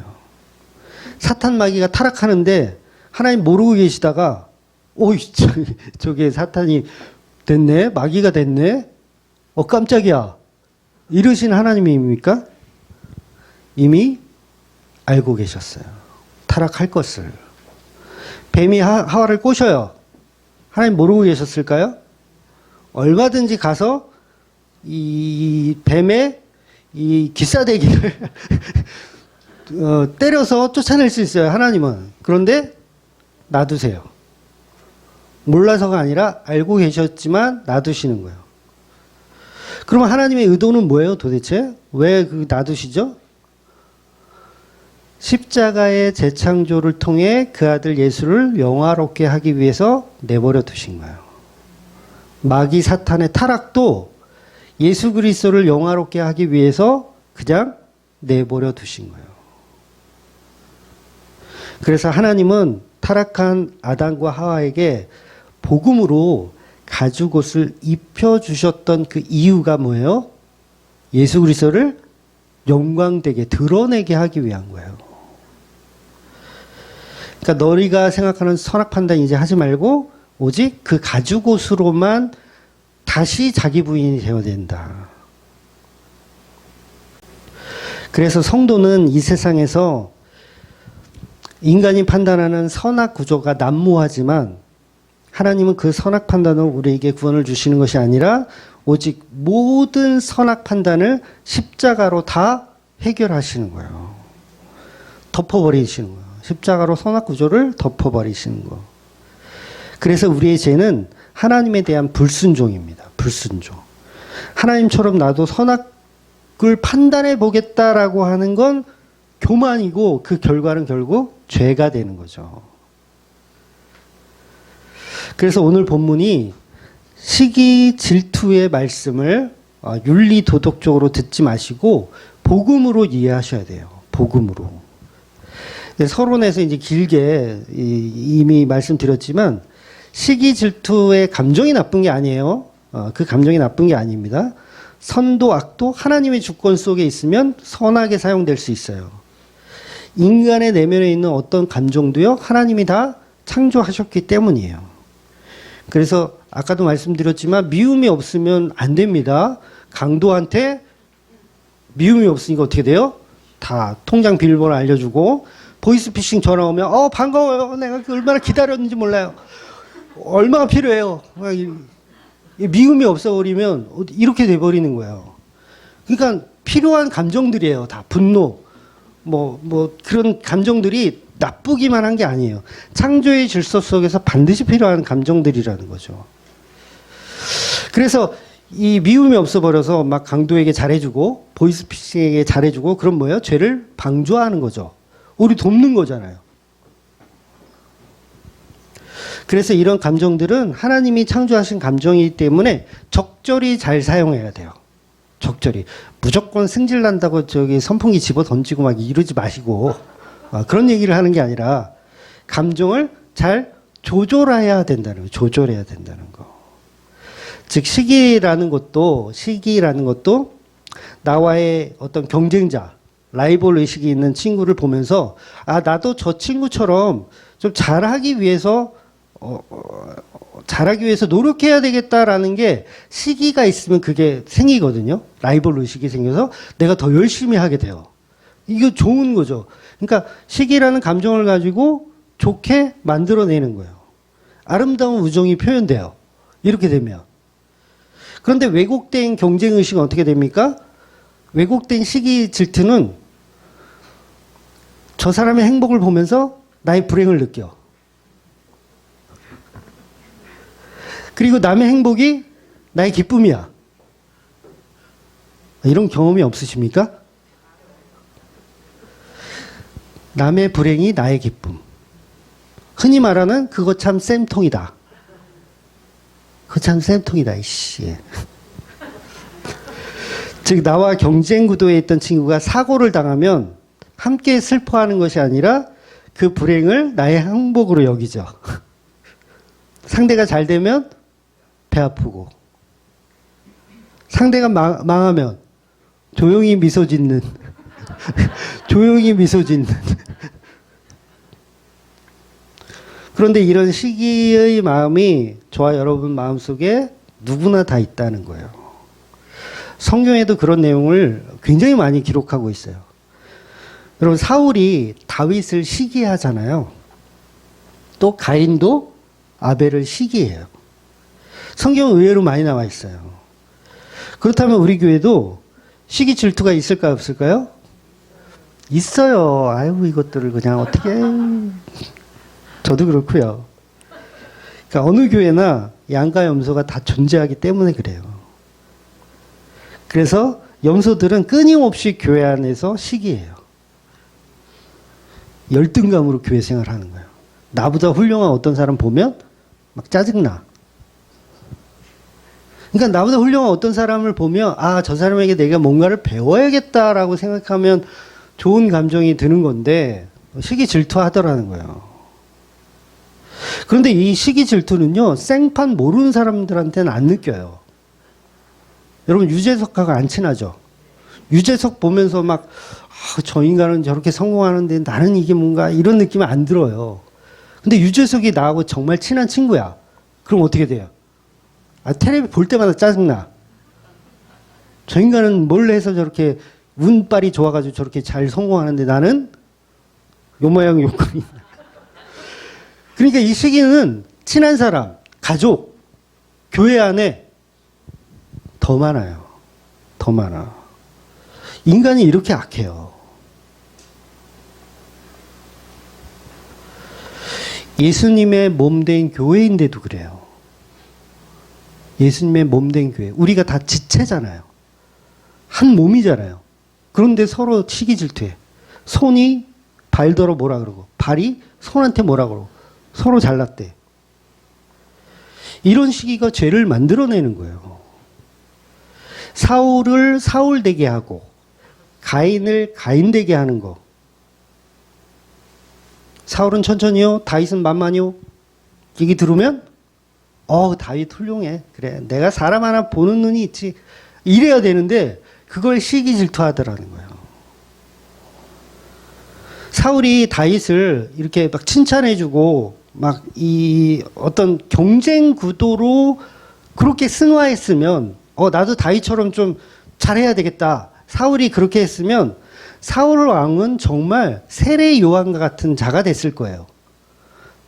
사탄 마귀가 타락하는데 하나님 모르고 계시다가 오이 저게 사탄이 됐네? 마귀가 됐네? 깜짝이야. 이러신 하나님입니까? 이미 알고 계셨어요. 타락할 것을. 뱀이 하와를 꼬셔요. 하나님 모르고 계셨을까요? 얼마든지 가서 이 뱀의 이 기싸대기를 때려서 쫓아낼 수 있어요. 하나님은. 그런데 놔두세요. 몰라서가 아니라 알고 계셨지만 놔두시는 거예요. 그러면 하나님의 의도는 뭐예요 도대체? 왜 놔두시죠? 십자가의 재창조를 통해 그 아들 예수를 영화롭게 하기 위해서 내버려 두신 거예요. 마귀 사탄의 타락도 예수 그리스도를 영화롭게 하기 위해서 그냥 내버려 두신 거예요. 그래서 하나님은 타락한 아담과 하와에게 복음으로 가죽옷을 입혀주셨던 그 이유가 뭐예요? 예수 그리스도를 영광되게 드러내게 하기 위한 거예요. 그러니까 너희가 생각하는 선악 판단 이제 하지 말고 오직 그 가죽옷으로만 다시 자기 부인이 되어야 된다. 그래서 성도는 이 세상에서 인간이 판단하는 선악 구조가 난무하지만 하나님은 그 선악 판단으로 우리에게 구원을 주시는 것이 아니라 오직 모든 선악 판단을 십자가로 다 해결하시는 거예요. 덮어버리시는 거예요. 십자가로 선악 구조를 덮어버리시는 거. 그래서 우리의 죄는 하나님에 대한 불순종입니다. 불순종. 하나님처럼 나도 선악을 판단해 보겠다라고 하는 건 교만이고 그 결과는 결국 죄가 되는 거죠. 그래서 오늘 본문이 시기 질투의 말씀을 윤리 도덕적으로 듣지 마시고 복음으로 이해하셔야 돼요. 복음으로. 서론에서 이제 길게 이미 말씀드렸지만 시기 질투의 감정이 나쁜 게 아니에요. 그 감정이 나쁜 게 아닙니다. 선도 악도 하나님의 주권 속에 있으면 선하게 사용될 수 있어요. 인간의 내면에 있는 어떤 감정도요, 하나님이 다 창조하셨기 때문이에요. 그래서 아까도 말씀드렸지만 미움이 없으면 안 됩니다. 강도한테 미움이 없으니까 어떻게 돼요? 다 통장 비밀번호 알려주고 보이스피싱 전화 오면 반가워요. 내가 얼마나 기다렸는지 몰라요. 얼마나 필요해요. 미움이 없어버리면 이렇게 돼버리는 거예요. 그러니까 필요한 감정들이에요. 다 분노, 그런 감정들이 나쁘기만 한 게 아니에요. 창조의 질서 속에서 반드시 필요한 감정들이라는 거죠. 그래서 이 미움이 없어버려서 막 강도에게 잘해주고 보이스피싱에게 잘해주고 그럼 뭐예요? 죄를 방조하는 거죠. 우리 돕는 거잖아요. 그래서 이런 감정들은 하나님이 창조하신 감정이기 때문에 적절히 잘 사용해야 돼요. 적절히. 무조건 승질 난다고 저기 선풍기 집어 던지고 막 이러지 마시고 그런 얘기를 하는 게 아니라 감정을 잘 조절해야 된다는 거. 조절해야 된다는 거. 즉 시기라는 것도 나와의 어떤 경쟁자, 라이벌 의식이 있는 친구를 보면서 나도 저 친구처럼 좀 잘하기 위해서 노력해야 되겠다라는 게 시기가 있으면 그게 생기거든요. 라이벌 의식이 생겨서 내가 더 열심히 하게 돼요. 이거 좋은 거죠. 그러니까 시기라는 감정을 가지고 좋게 만들어내는 거예요. 아름다운 우정이 표현돼요. 이렇게 되면. 그런데 왜곡된 경쟁 의식은 어떻게 됩니까? 왜곡된 시기 질투는 저 사람의 행복을 보면서 나의 불행을 느껴. 그리고 남의 행복이 나의 기쁨이야. 이런 경험이 없으십니까? 남의 불행이 나의 기쁨. 흔히 말하는 그거 참 쌤통이다. 그거 참 쌤통이다, 이씨. 즉, 나와 경쟁 구도에 있던 친구가 사고를 당하면 함께 슬퍼하는 것이 아니라 그 불행을 나의 행복으로 여기죠. 상대가 잘 되면 배 아프고, 상대가 망하면 조용히 미소 짓는, 조용히 미소 짓는. 그런데 이런 시기의 마음이 저와 여러분 마음속에 누구나 다 있다는 거예요. 성경에도 그런 내용을 굉장히 많이 기록하고 있어요. 여러분, 사울이 다윗을 시기하잖아요. 또 가인도 아벨을 시기해요. 성경은 의외로 많이 나와 있어요. 그렇다면 우리 교회도 시기 질투가 있을까요, 없을까요? 있어요. 아이고, 이것들을 그냥 어떻게 해. 저도 그렇고요. 그러니까 어느 교회나 양가 염소가 다 존재하기 때문에 그래요. 그래서 염소들은 끊임없이 교회 안에서 시기해요. 열등감으로 교회 생활을 하는 거예요. 나보다 훌륭한 어떤 사람 보면 막 짜증나. 그러니까 나보다 훌륭한 어떤 사람을 보면 저 사람에게 내가 뭔가를 배워야겠다라고 생각하면 좋은 감정이 드는 건데 시기 질투하더라는 거예요. 그런데 이 시기 질투는요, 생판 모르는 사람들한테는 안 느껴요. 여러분, 유재석하고 안 친하죠? 유재석 보면서 막, 저 인간은 저렇게 성공하는데 나는 이게 뭔가 이런 느낌이 안 들어요. 근데 유재석이 나하고 정말 친한 친구야. 그럼 어떻게 돼요? 텔레비 볼 때마다 짜증나. 저 인간은 뭘 해서 저렇게 운빨이 좋아가지고 저렇게 잘 성공하는데 나는 요 모양 요꼴이. 그러니까 이 시기는 친한 사람, 가족, 교회 안에 더 많아요. 더 많아. 인간이 이렇게 악해요. 예수님의 몸된 교회인데도 그래요. 예수님의 몸된 교회. 우리가 다 지체잖아요. 한 몸이잖아요. 그런데 서로 시기 질투해. 손이 발더러 뭐라 그러고, 발이 손한테 뭐라 그러고, 서로 잘났대. 이런 시기가 죄를 만들어내는 거예요. 사울을 사울되게 하고 가인을 가인되게 하는 거. 사울은 천천히요, 다윗은 만만히요. 얘기 들으면 다윗 훌륭해. 그래, 내가 사람 하나 보는 눈이 있지. 이래야 되는데 그걸 시기 질투하더라는 거예요. 사울이 다윗을 이렇게 막 칭찬해주고 막 이 어떤 경쟁 구도로 그렇게 승화했으면 나도 다윗처럼 좀 잘해야 되겠다. 사울이 그렇게 했으면 사울 왕은 정말 세례 요한과 같은 자가 됐을 거예요.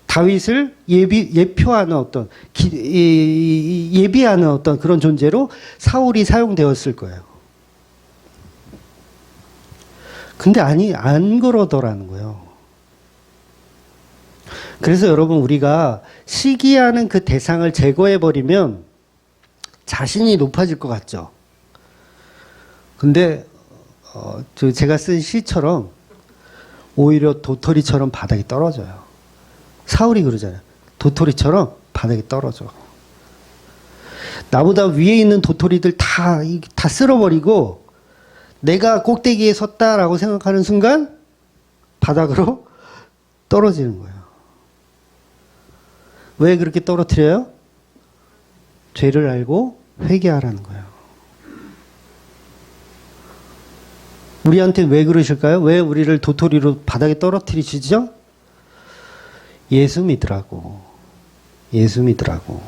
다윗을 예표하는 어떤 예비하는 어떤 그런 존재로 사울이 사용되었을 거예요. 근데 안 그러더라는 거예요. 그래서 여러분, 우리가 시기하는 그 대상을 제거해 버리면 자신이 높아질 것 같죠. 근데 제가 쓴 시처럼 오히려 도토리처럼 바닥에 떨어져요. 사울이 그러잖아요. 도토리처럼 바닥에 떨어져. 나보다 위에 있는 도토리들 다 쓸어버리고 내가 꼭대기에 섰다라고 생각하는 순간 바닥으로 떨어지는 거예요. 왜 그렇게 떨어뜨려요? 죄를 알고 회개하라는 거예요. 우리한테 왜 그러실까요? 왜 우리를 도토리로 바닥에 떨어뜨리시죠? 예수 믿으라고. 예수 믿으라고.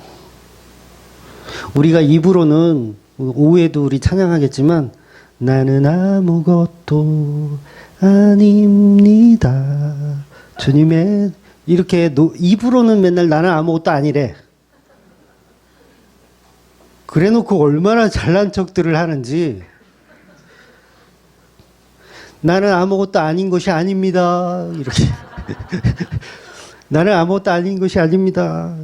우리가 입으로는 오후에도 우리 찬양하겠지만 나는 아무것도 아닙니다. 주님의 이렇게 입으로는 맨날 나는 아무것도 아니래. 그래놓고 얼마나 잘난 척들을 하는지. 나는 아무것도 아닌 것이 아닙니다. 이렇게. 나는 아무것도 아닌 것이 아닙니다.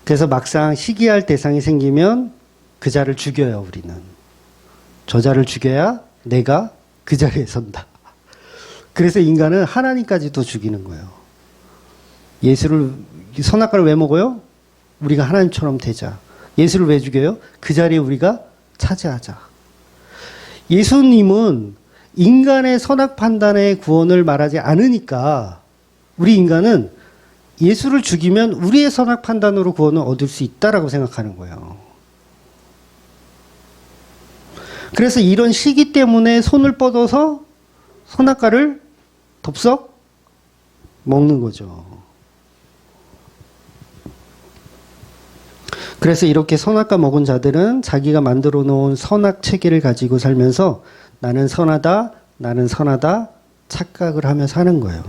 그래서 막상 시기할 대상이 생기면 그 자를 죽여요, 우리는. 저 자를 죽여야 내가 그 자리에 선다. 그래서 인간은 하나님까지도 죽이는 거예요. 선악과를 왜 먹어요? 우리가 하나님처럼 되자. 예수를 왜 죽여요? 그 자리에 우리가 차지하자. 예수님은 인간의 선악 판단의 구원을 말하지 않으니까 우리 인간은 예수를 죽이면 우리의 선악 판단으로 구원을 얻을 수 있다라고 생각하는 거예요. 그래서 이런 시기 때문에 손을 뻗어서 선악과를 덥석 먹는 거죠. 그래서 이렇게 선악과 먹은 자들은 자기가 만들어 놓은 선악 체계를 가지고 살면서 나는 선하다, 나는 선하다 착각을 하며 사는 거예요.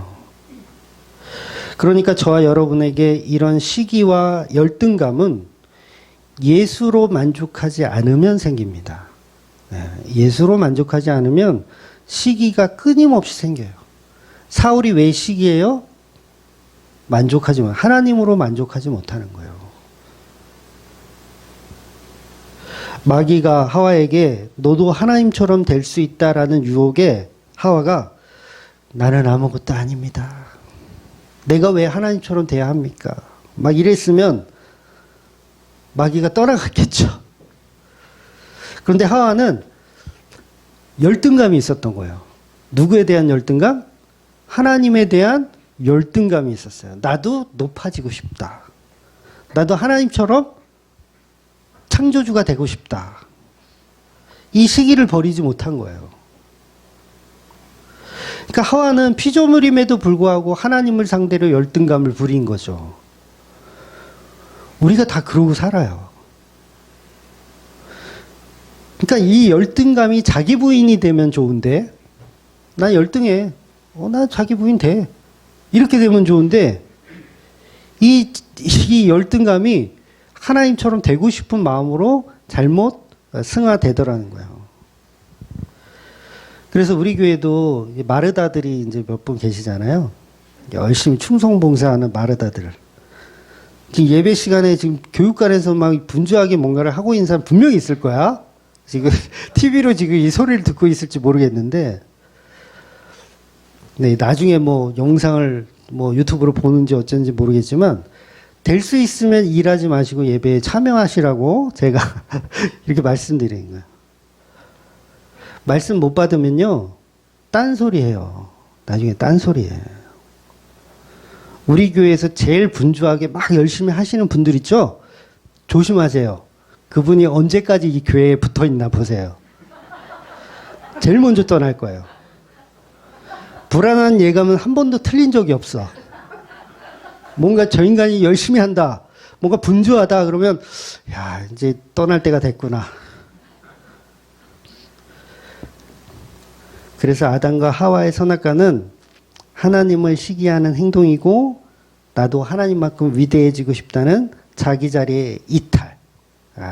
그러니까 저와 여러분에게 이런 시기와 열등감은 예수로 만족하지 않으면 생깁니다. 예수로 만족하지 않으면 시기가 끊임없이 생겨요. 사울이 왜 시기예요? 하나님으로 만족하지 못하는 거예요. 마귀가 하와에게 너도 하나님처럼 될 수 있다라는 유혹에 하와가 나는 아무것도 아닙니다. 내가 왜 하나님처럼 돼야 합니까? 막 이랬으면 마귀가 떠나갔겠죠. 그런데 하와는 열등감이 있었던 거예요. 누구에 대한 열등감? 하나님에 대한 열등감이 있었어요. 나도 높아지고 싶다. 나도 하나님처럼 창조주가 되고 싶다. 이 시기를 버리지 못한 거예요. 그러니까 하와는 피조물임에도 불구하고 하나님을 상대로 열등감을 부린 거죠. 우리가 다 그러고 살아요. 그러니까 이 열등감이 자기 부인이 되면 좋은데, 나 열등해. 나 자기 부인 돼. 이렇게 되면 좋은데, 이 열등감이 하나님처럼 되고 싶은 마음으로 잘못 승화되더라는 거예요. 그래서 우리 교회도 마르다들이 이제 몇 분 계시잖아요. 열심히 충성봉사하는 마르다들. 예배 시간에 지금 교육관에서 막 분주하게 뭔가를 하고 있는 사람 분명히 있을 거야. 지금 TV로 지금 이 소리를 듣고 있을지 모르겠는데, 네, 나중에 뭐 영상을 뭐 유튜브로 보는지 어쩐지 모르겠지만, 될 수 있으면 일하지 마시고 예배에 참여하시라고 제가 이렇게 말씀드리는 거예요. 말씀 못 받으면요, 딴소리해요. 나중에 딴소리해요. 우리 교회에서 제일 분주하게 막 열심히 하시는 분들 있죠? 조심하세요. 그분이 언제까지 이 교회에 붙어 있나 보세요. 제일 먼저 떠날 거예요. 불안한 예감은 한 번도 틀린 적이 없어. 뭔가 저 인간이 열심히 한다. 뭔가 분주하다 그러면 야, 이제 떠날 때가 됐구나. 그래서 아담과 하와의 선악과는 하나님을 시기하는 행동이고 나도 하나님만큼 위대해지고 싶다는 자기 자리의 이탈,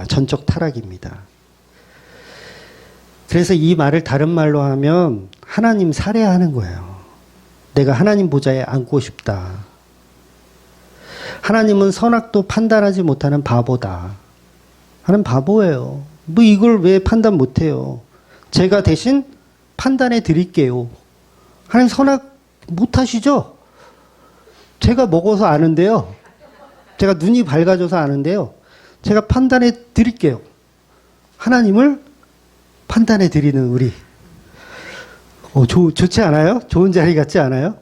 전적 타락입니다. 그래서 이 말을 다른 말로 하면 하나님 살해하는 거예요. 내가 하나님 보좌에 앉고 싶다. 하나님은 선악도 판단하지 못하는 바보다. 하나님 바보예요. 뭐 이걸 왜 판단 못해요? 제가 대신 판단해 드릴게요. 하나님 선악 못하시죠? 제가 먹어서 아는데요. 제가 눈이 밝아져서 아는데요. 제가 판단해 드릴게요. 하나님을 판단해 드리는 우리. 좋지 않아요? 좋은 자리 같지 않아요?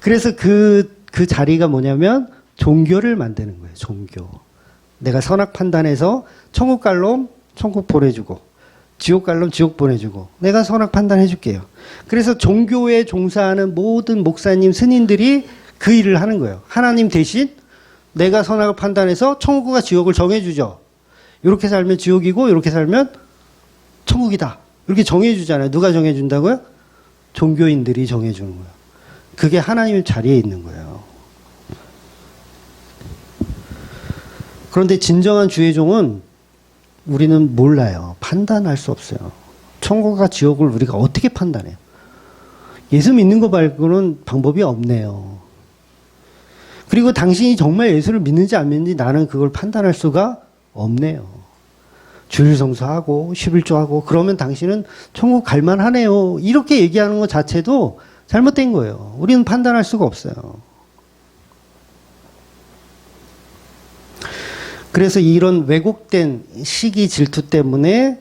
그래서 그 자리가 뭐냐면 종교를 만드는 거예요. 종교. 내가 선악 판단해서 천국 갈 놈 천국 보내주고 지옥 갈 놈 지옥 보내주고 내가 선악 판단해 줄게요. 그래서 종교에 종사하는 모든 목사님, 스님들이 그 일을 하는 거예요. 하나님 대신 내가 선악을 판단해서 천국과 지옥을 정해주죠. 이렇게 살면 지옥이고 이렇게 살면 천국이다. 이렇게 정해주잖아요. 누가 정해준다고요? 종교인들이 정해주는 거예요. 그게 하나님 자리에 있는 거예요. 그런데 진정한 주의 종은 우리는 몰라요. 판단할 수 없어요. 천국과 지옥을 우리가 어떻게 판단해요? 예수 믿는 거 말고는 방법이 없네요. 그리고 당신이 정말 예수를 믿는지 안 믿는지 나는 그걸 판단할 수가 없네요. 주일 성수하고 11조하고 그러면 당신은 천국 갈만하네요. 이렇게 얘기하는 것 자체도 잘못된 거예요. 우리는 판단할 수가 없어요. 그래서 이런 왜곡된 시기 질투 때문에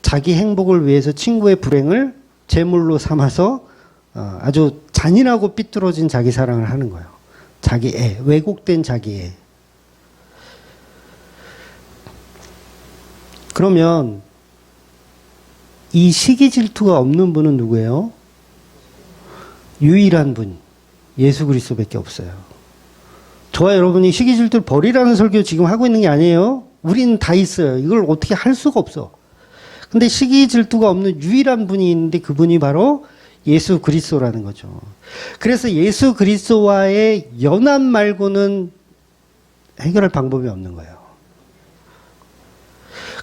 자기 행복을 위해서 친구의 불행을 제물로 삼아서 아주 잔인하고 삐뚤어진 자기 사랑을 하는 거예요. 자기 애, 왜곡된 자기 애. 그러면 이 시기 질투가 없는 분은 누구예요? 유일한 분, 예수 그리스도밖에 없어요. 저와 여러분이 시기 질투를 버리라는 설교 지금 하고 있는 게 아니에요. 우리는 다 있어요. 이걸 어떻게 할 수가 없어. 근데 시기 질투가 없는 유일한 분이 있는데 그분이 바로 예수 그리스도라는 거죠. 그래서 예수 그리스도와의 연합 말고는 해결할 방법이 없는 거예요.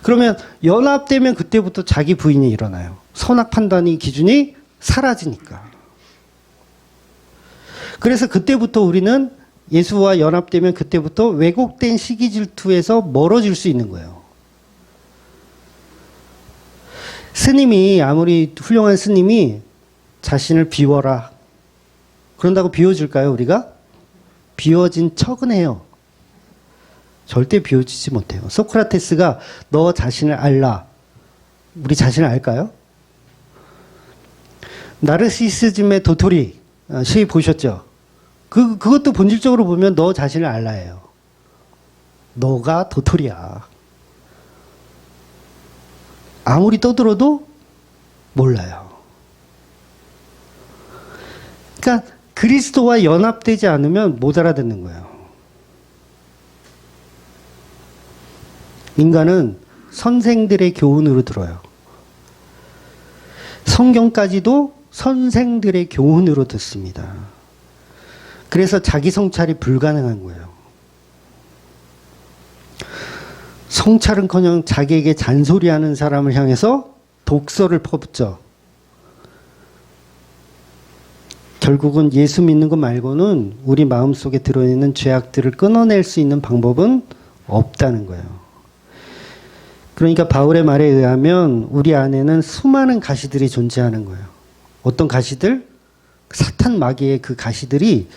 그러면 연합되면 그때부터 자기 부인이 일어나요. 선악 판단이 기준이 사라지니까. 그래서 그때부터 우리는 예수와 연합되면 그때부터 왜곡된 시기 질투에서 멀어질 수 있는 거예요. 스님이 아무리 훌륭한 스님이 자신을 비워라. 그런다고 비워질까요, 우리가? 비워진 척은 해요. 절대 비워지지 못해요. 소크라테스가 너 자신을 알라. 우리 자신을 알까요? 나르시시즘의 도토리 시 보셨죠? 그것도 본질적으로 보면 너 자신을 알라예요. 너가 도토리야. 아무리 떠들어도 몰라요. 그러니까 그리스도와 연합되지 않으면 못 알아듣는 거예요. 인간은 선생들의 교훈으로 들어요. 성경까지도 선생들의 교훈으로 듣습니다. 그래서 자기 성찰이 불가능한 거예요. 성찰은커녕 자기에게 잔소리하는 사람을 향해서 독서를 퍼붓죠. 결국은 예수 믿는 것 말고는 우리 마음속에 들어있는 죄악들을 끊어낼 수 있는 방법은 없다는 거예요. 그러니까 바울의 말에 의하면 우리 안에는 수많은 가시들이 존재하는 거예요. 어떤 가시들? 사탄 마귀의 그 가시들이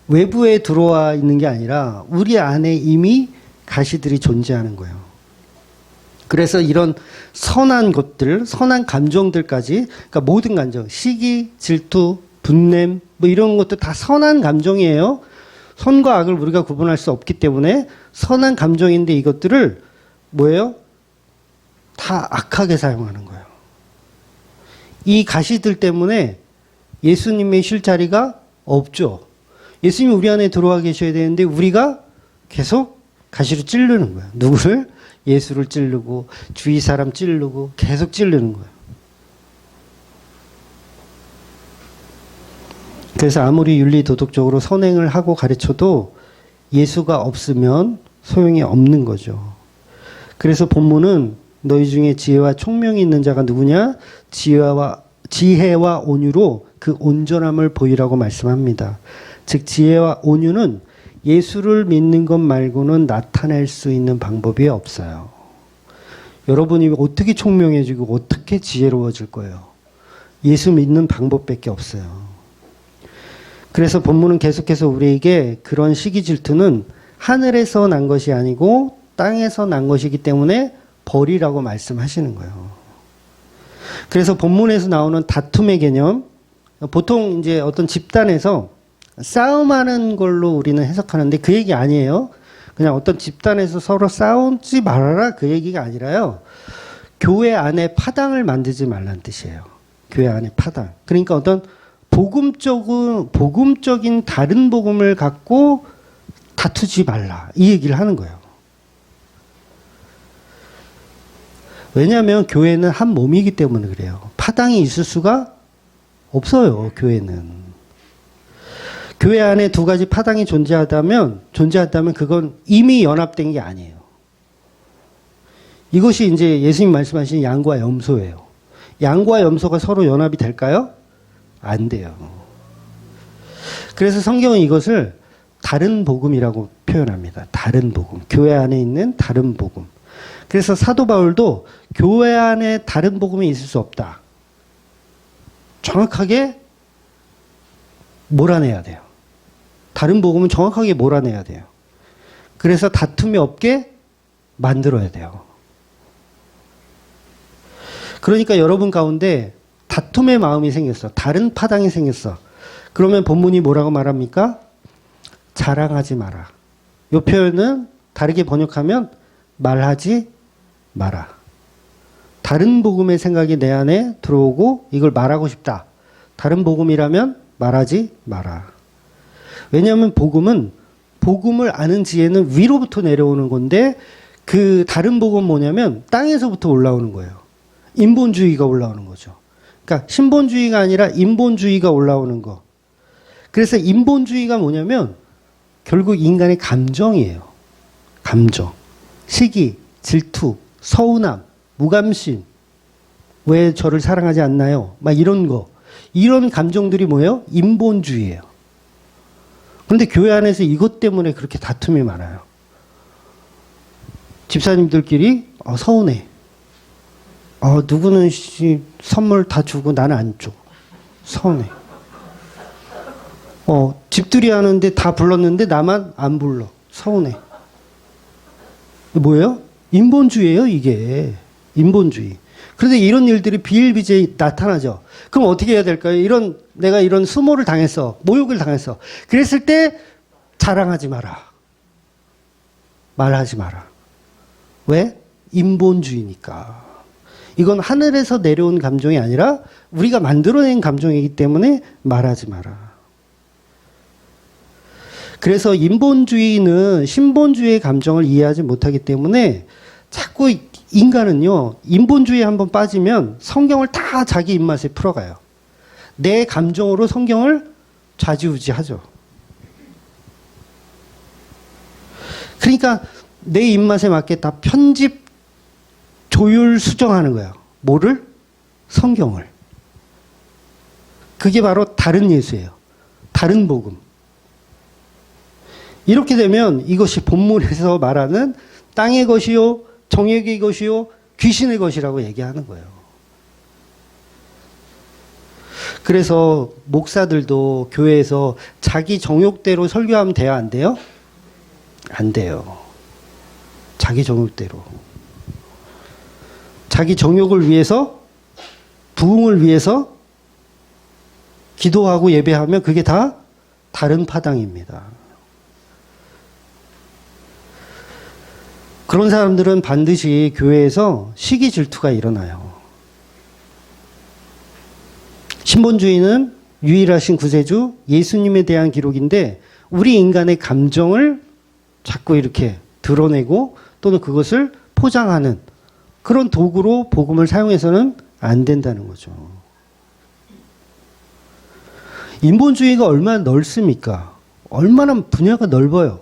외부에 들어와 있는 게 아니라 우리 안에 이미 가시들이 존재하는 거예요. 그래서 이런 선한 것들, 선한 감정들까지, 그러니까 모든 감정, 시기, 질투, 분냄, 뭐 이런 것도 다 선한 감정이에요. 선과 악을 우리가 구분할 수 없기 때문에 선한 감정인데 이것들을 뭐예요? 다 악하게 사용하는 거예요. 이 가시들 때문에 예수님의 쉴 자리가 없죠. 예수님이 우리 안에 들어와 계셔야 되는데 우리가 계속 가시로 찌르는 거예요. 누구를? 예수를 찌르고 주위 사람 찌르고 계속 찌르는 거예요. 그래서 아무리 윤리도덕적으로 선행을 하고 가르쳐도 예수가 없으면 소용이 없는 거죠. 그래서 본문은 너희 중에 지혜와 총명이 있는 자가 누구냐? 지혜와 온유로 그 온전함을 보이라고 말씀합니다. 즉 지혜와 온유는 예수를 믿는 것 말고는 나타낼 수 있는 방법이 없어요. 여러분이 어떻게 총명해지고 어떻게 지혜로워질 거예요? 예수 믿는 방법밖에 없어요. 그래서 본문은 계속해서 우리에게 그런 시기 질투는 하늘에서 난 것이 아니고 땅에서 난 것이기 때문에 버리라고 말씀하시는 거예요. 그래서 본문에서 나오는 다툼의 개념, 보통 이제 어떤 집단에서 싸움하는 걸로 우리는 해석하는데 그 얘기 아니에요. 그냥 어떤 집단에서 서로 싸우지 말아라 그 얘기가 아니라요. 교회 안에 파당을 만들지 말라는 뜻이에요. 교회 안에 파당. 그러니까 어떤 복음적인 다른 복음을 갖고 다투지 말라. 이 얘기를 하는 거예요. 왜냐하면 교회는 한 몸이기 때문에 그래요. 파당이 있을 수가 없어요. 교회는. 교회 안에 두 가지 파당이 존재한다면 그건 이미 연합된 게 아니에요. 이것이 이제 예수님 말씀하신 양과 염소예요. 양과 염소가 서로 연합이 될까요? 안 돼요. 그래서 성경은 이것을 다른 복음이라고 표현합니다. 다른 복음. 교회 안에 있는 다른 복음. 그래서 사도 바울도 교회 안에 다른 복음이 있을 수 없다. 정확하게 몰아내야 돼요. 다른 복음은 정확하게 몰아내야 돼요. 그래서 다툼이 없게 만들어야 돼요. 그러니까 여러분 가운데 다툼의 마음이 생겼어. 다른 파당이 생겼어. 그러면 본문이 뭐라고 말합니까? 자랑하지 마라. 이 표현은 다르게 번역하면 말하지 마라. 다른 복음의 생각이 내 안에 들어오고 이걸 말하고 싶다. 다른 복음이라면 말하지 마라. 왜냐하면 복음을 아는 지혜는 위로부터 내려오는 건데 그 다른 복음은 뭐냐면 땅에서부터 올라오는 거예요. 인본주의가 올라오는 거죠. 그러니까 신본주의가 아니라 인본주의가 올라오는 거. 그래서 인본주의가 뭐냐면 결국 인간의 감정이에요. 감정. 시기, 질투, 서운함, 무감심. 왜 저를 사랑하지 않나요? 막 이런 거. 이런 감정들이 뭐예요? 인본주의예요. 그런데 교회 안에서 이것 때문에 그렇게 다툼이 많아요. 집사님들끼리 서운해. 누구는 선물 다 주고 나는 안 줘. 서운해. 집들이 하는데 다 불렀는데 나만 안 불러. 서운해. 뭐예요? 인본주의예요, 이게. 인본주의. 그런데 이런 일들이 비일비재히 나타나죠. 그럼 어떻게 해야 될까요? 내가 이런 수모를 당했어. 모욕을 당했어. 그랬을 때 자랑하지 마라. 말하지 마라. 왜? 인본주의니까. 이건 하늘에서 내려온 감정이 아니라 우리가 만들어낸 감정이기 때문에 말하지 마라. 그래서 인본주의는 신본주의의 감정을 이해하지 못하기 때문에 자꾸 인간은요, 인본주의에 한번 빠지면 성경을 다 자기 입맛에 풀어가요. 내 감정으로 성경을 좌지우지하죠. 그러니까 내 입맛에 맞게 다 편집, 조율, 수정하는 거예요. 뭐를? 성경을. 그게 바로 다른 예수예요. 다른 복음. 이렇게 되면 이것이 본문에서 말하는 땅의 것이요, 정욕의 것이요, 귀신의 것이라고 얘기하는 거예요. 그래서 목사들도 교회에서 자기 정욕대로 설교하면 돼요, 안 돼요? 안 돼요. 자기 정욕대로. 자기 정욕을 위해서, 부흥을 위해서 기도하고 예배하면 그게 다 다른 파당입니다. 그런 사람들은 반드시 교회에서 시기 질투가 일어나요. 신본주의는 유일하신 구세주 예수님에 대한 기록인데 우리 인간의 감정을 자꾸 이렇게 드러내고 또는 그것을 포장하는 그런 도구로 복음을 사용해서는 안 된다는 거죠. 인본주의가 얼마나 넓습니까? 얼마나 분야가 넓어요.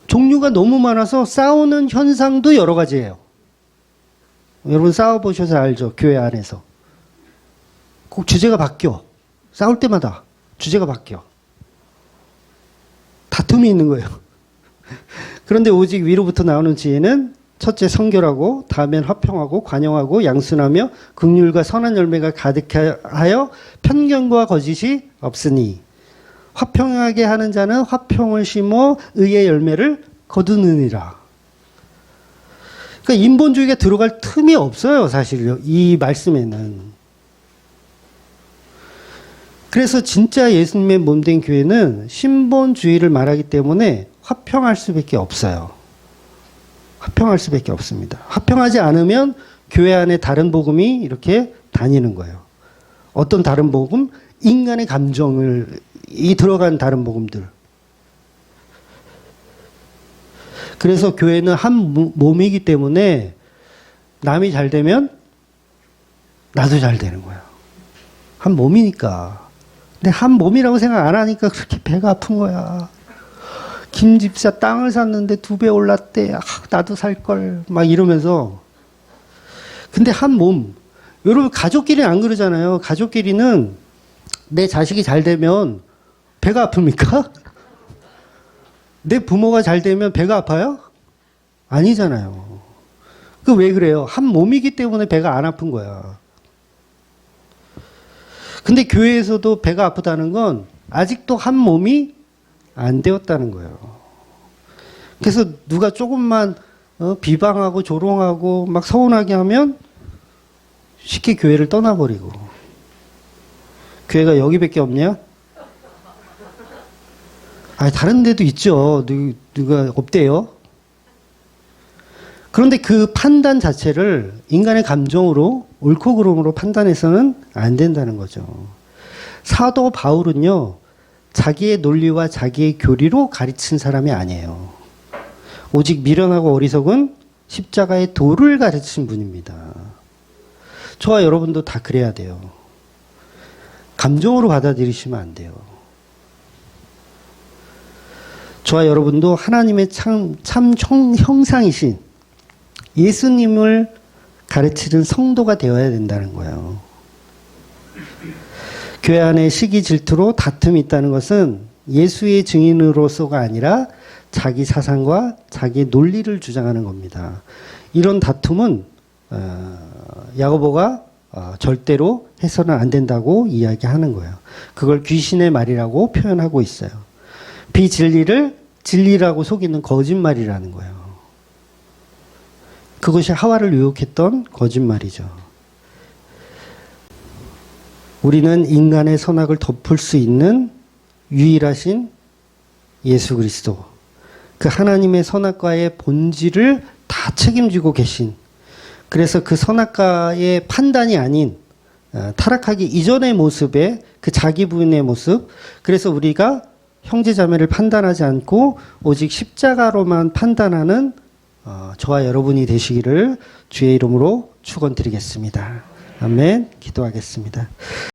종류가 너무 많아서 싸우는 현상도 여러 가지예요. 여러분 싸워보셔서 알죠? 교회 안에서. 꼭 주제가 바뀌어. 싸울 때마다 주제가 바뀌어. 다툼이 있는 거예요. 그런데 오직 위로부터 나오는 지혜는 첫째 성결하고 다음엔 화평하고 관용하고 양순하며 긍휼과 선한 열매가 가득하여 편견과 거짓이 없으니 화평하게 하는 자는 화평을 심어 의의 열매를 거두느니라. 그러니까 인본주의가 들어갈 틈이 없어요, 사실 이 말씀에는. 그래서 진짜 예수님의 몸된 교회는 신본주의를 말하기 때문에 화평할 수밖에 없어요. 화평할 수밖에 없습니다. 화평하지 않으면 교회 안에 다른 복음이 이렇게 다니는 거예요. 어떤 다른 복음? 인간의 감정이 들어간 다른 복음들. 그래서 교회는 한 몸이기 때문에 남이 잘 되면 나도 잘 되는 거예요. 한 몸이니까. 근데 한 몸이라고 생각 안 하니까 그렇게 배가 아픈 거야. 김 집사 땅을 샀는데 2배 올랐대. 나도 살 걸. 막 이러면서. 근데 한 몸. 여러분 가족끼리는 안 그러잖아요. 가족끼리는 내 자식이 잘 되면 배가 아픕니까? 내 부모가 잘 되면 배가 아파요? 아니잖아요. 그 왜 그래요? 한 몸이기 때문에 배가 안 아픈 거야. 근데 교회에서도 배가 아프다는 건 아직도 한 몸이 안 되었다는 거예요. 그래서 누가 조금만 비방하고 조롱하고 막 서운하게 하면 쉽게 교회를 떠나버리고. 교회가 여기밖에 없냐? 아니, 다른 데도 있죠. 누가 없대요. 그런데 그 판단 자체를 인간의 감정으로 옳고 그름으로 판단해서는 안 된다는 거죠. 사도 바울은요, 자기의 논리와 자기의 교리로 가르친 사람이 아니에요. 오직 미련하고 어리석은 십자가의 도를 가르친 분입니다. 저와 여러분도 다 그래야 돼요. 감정으로 받아들이시면 안 돼요. 저와 여러분도 하나님의 참 형상이신 예수님을 가르치는 성도가 되어야 된다는 거예요. 교회 안에 시기 질투로 다툼이 있다는 것은 예수의 증인으로서가 아니라 자기 사상과 자기 논리를 주장하는 겁니다. 이런 다툼은 야고보가 절대로 해서는 안 된다고 이야기하는 거예요. 그걸 귀신의 말이라고 표현하고 있어요. 비진리를 진리라고 속이는 거짓말이라는 거예요. 그것이 하와를 유혹했던 거짓말이죠. 우리는 인간의 선악을 덮을 수 있는 유일하신 예수 그리스도, 그 하나님의 선악과의 본질을 다 책임지고 계신, 그래서 그 선악과의 판단이 아닌 타락하기 이전의 모습의 그 자기 부인의 모습, 그래서 우리가 형제자매를 판단하지 않고 오직 십자가로만 판단하는 저와 여러분이 되시기를 주의 이름으로 축원드리겠습니다. 아멘. 기도하겠습니다.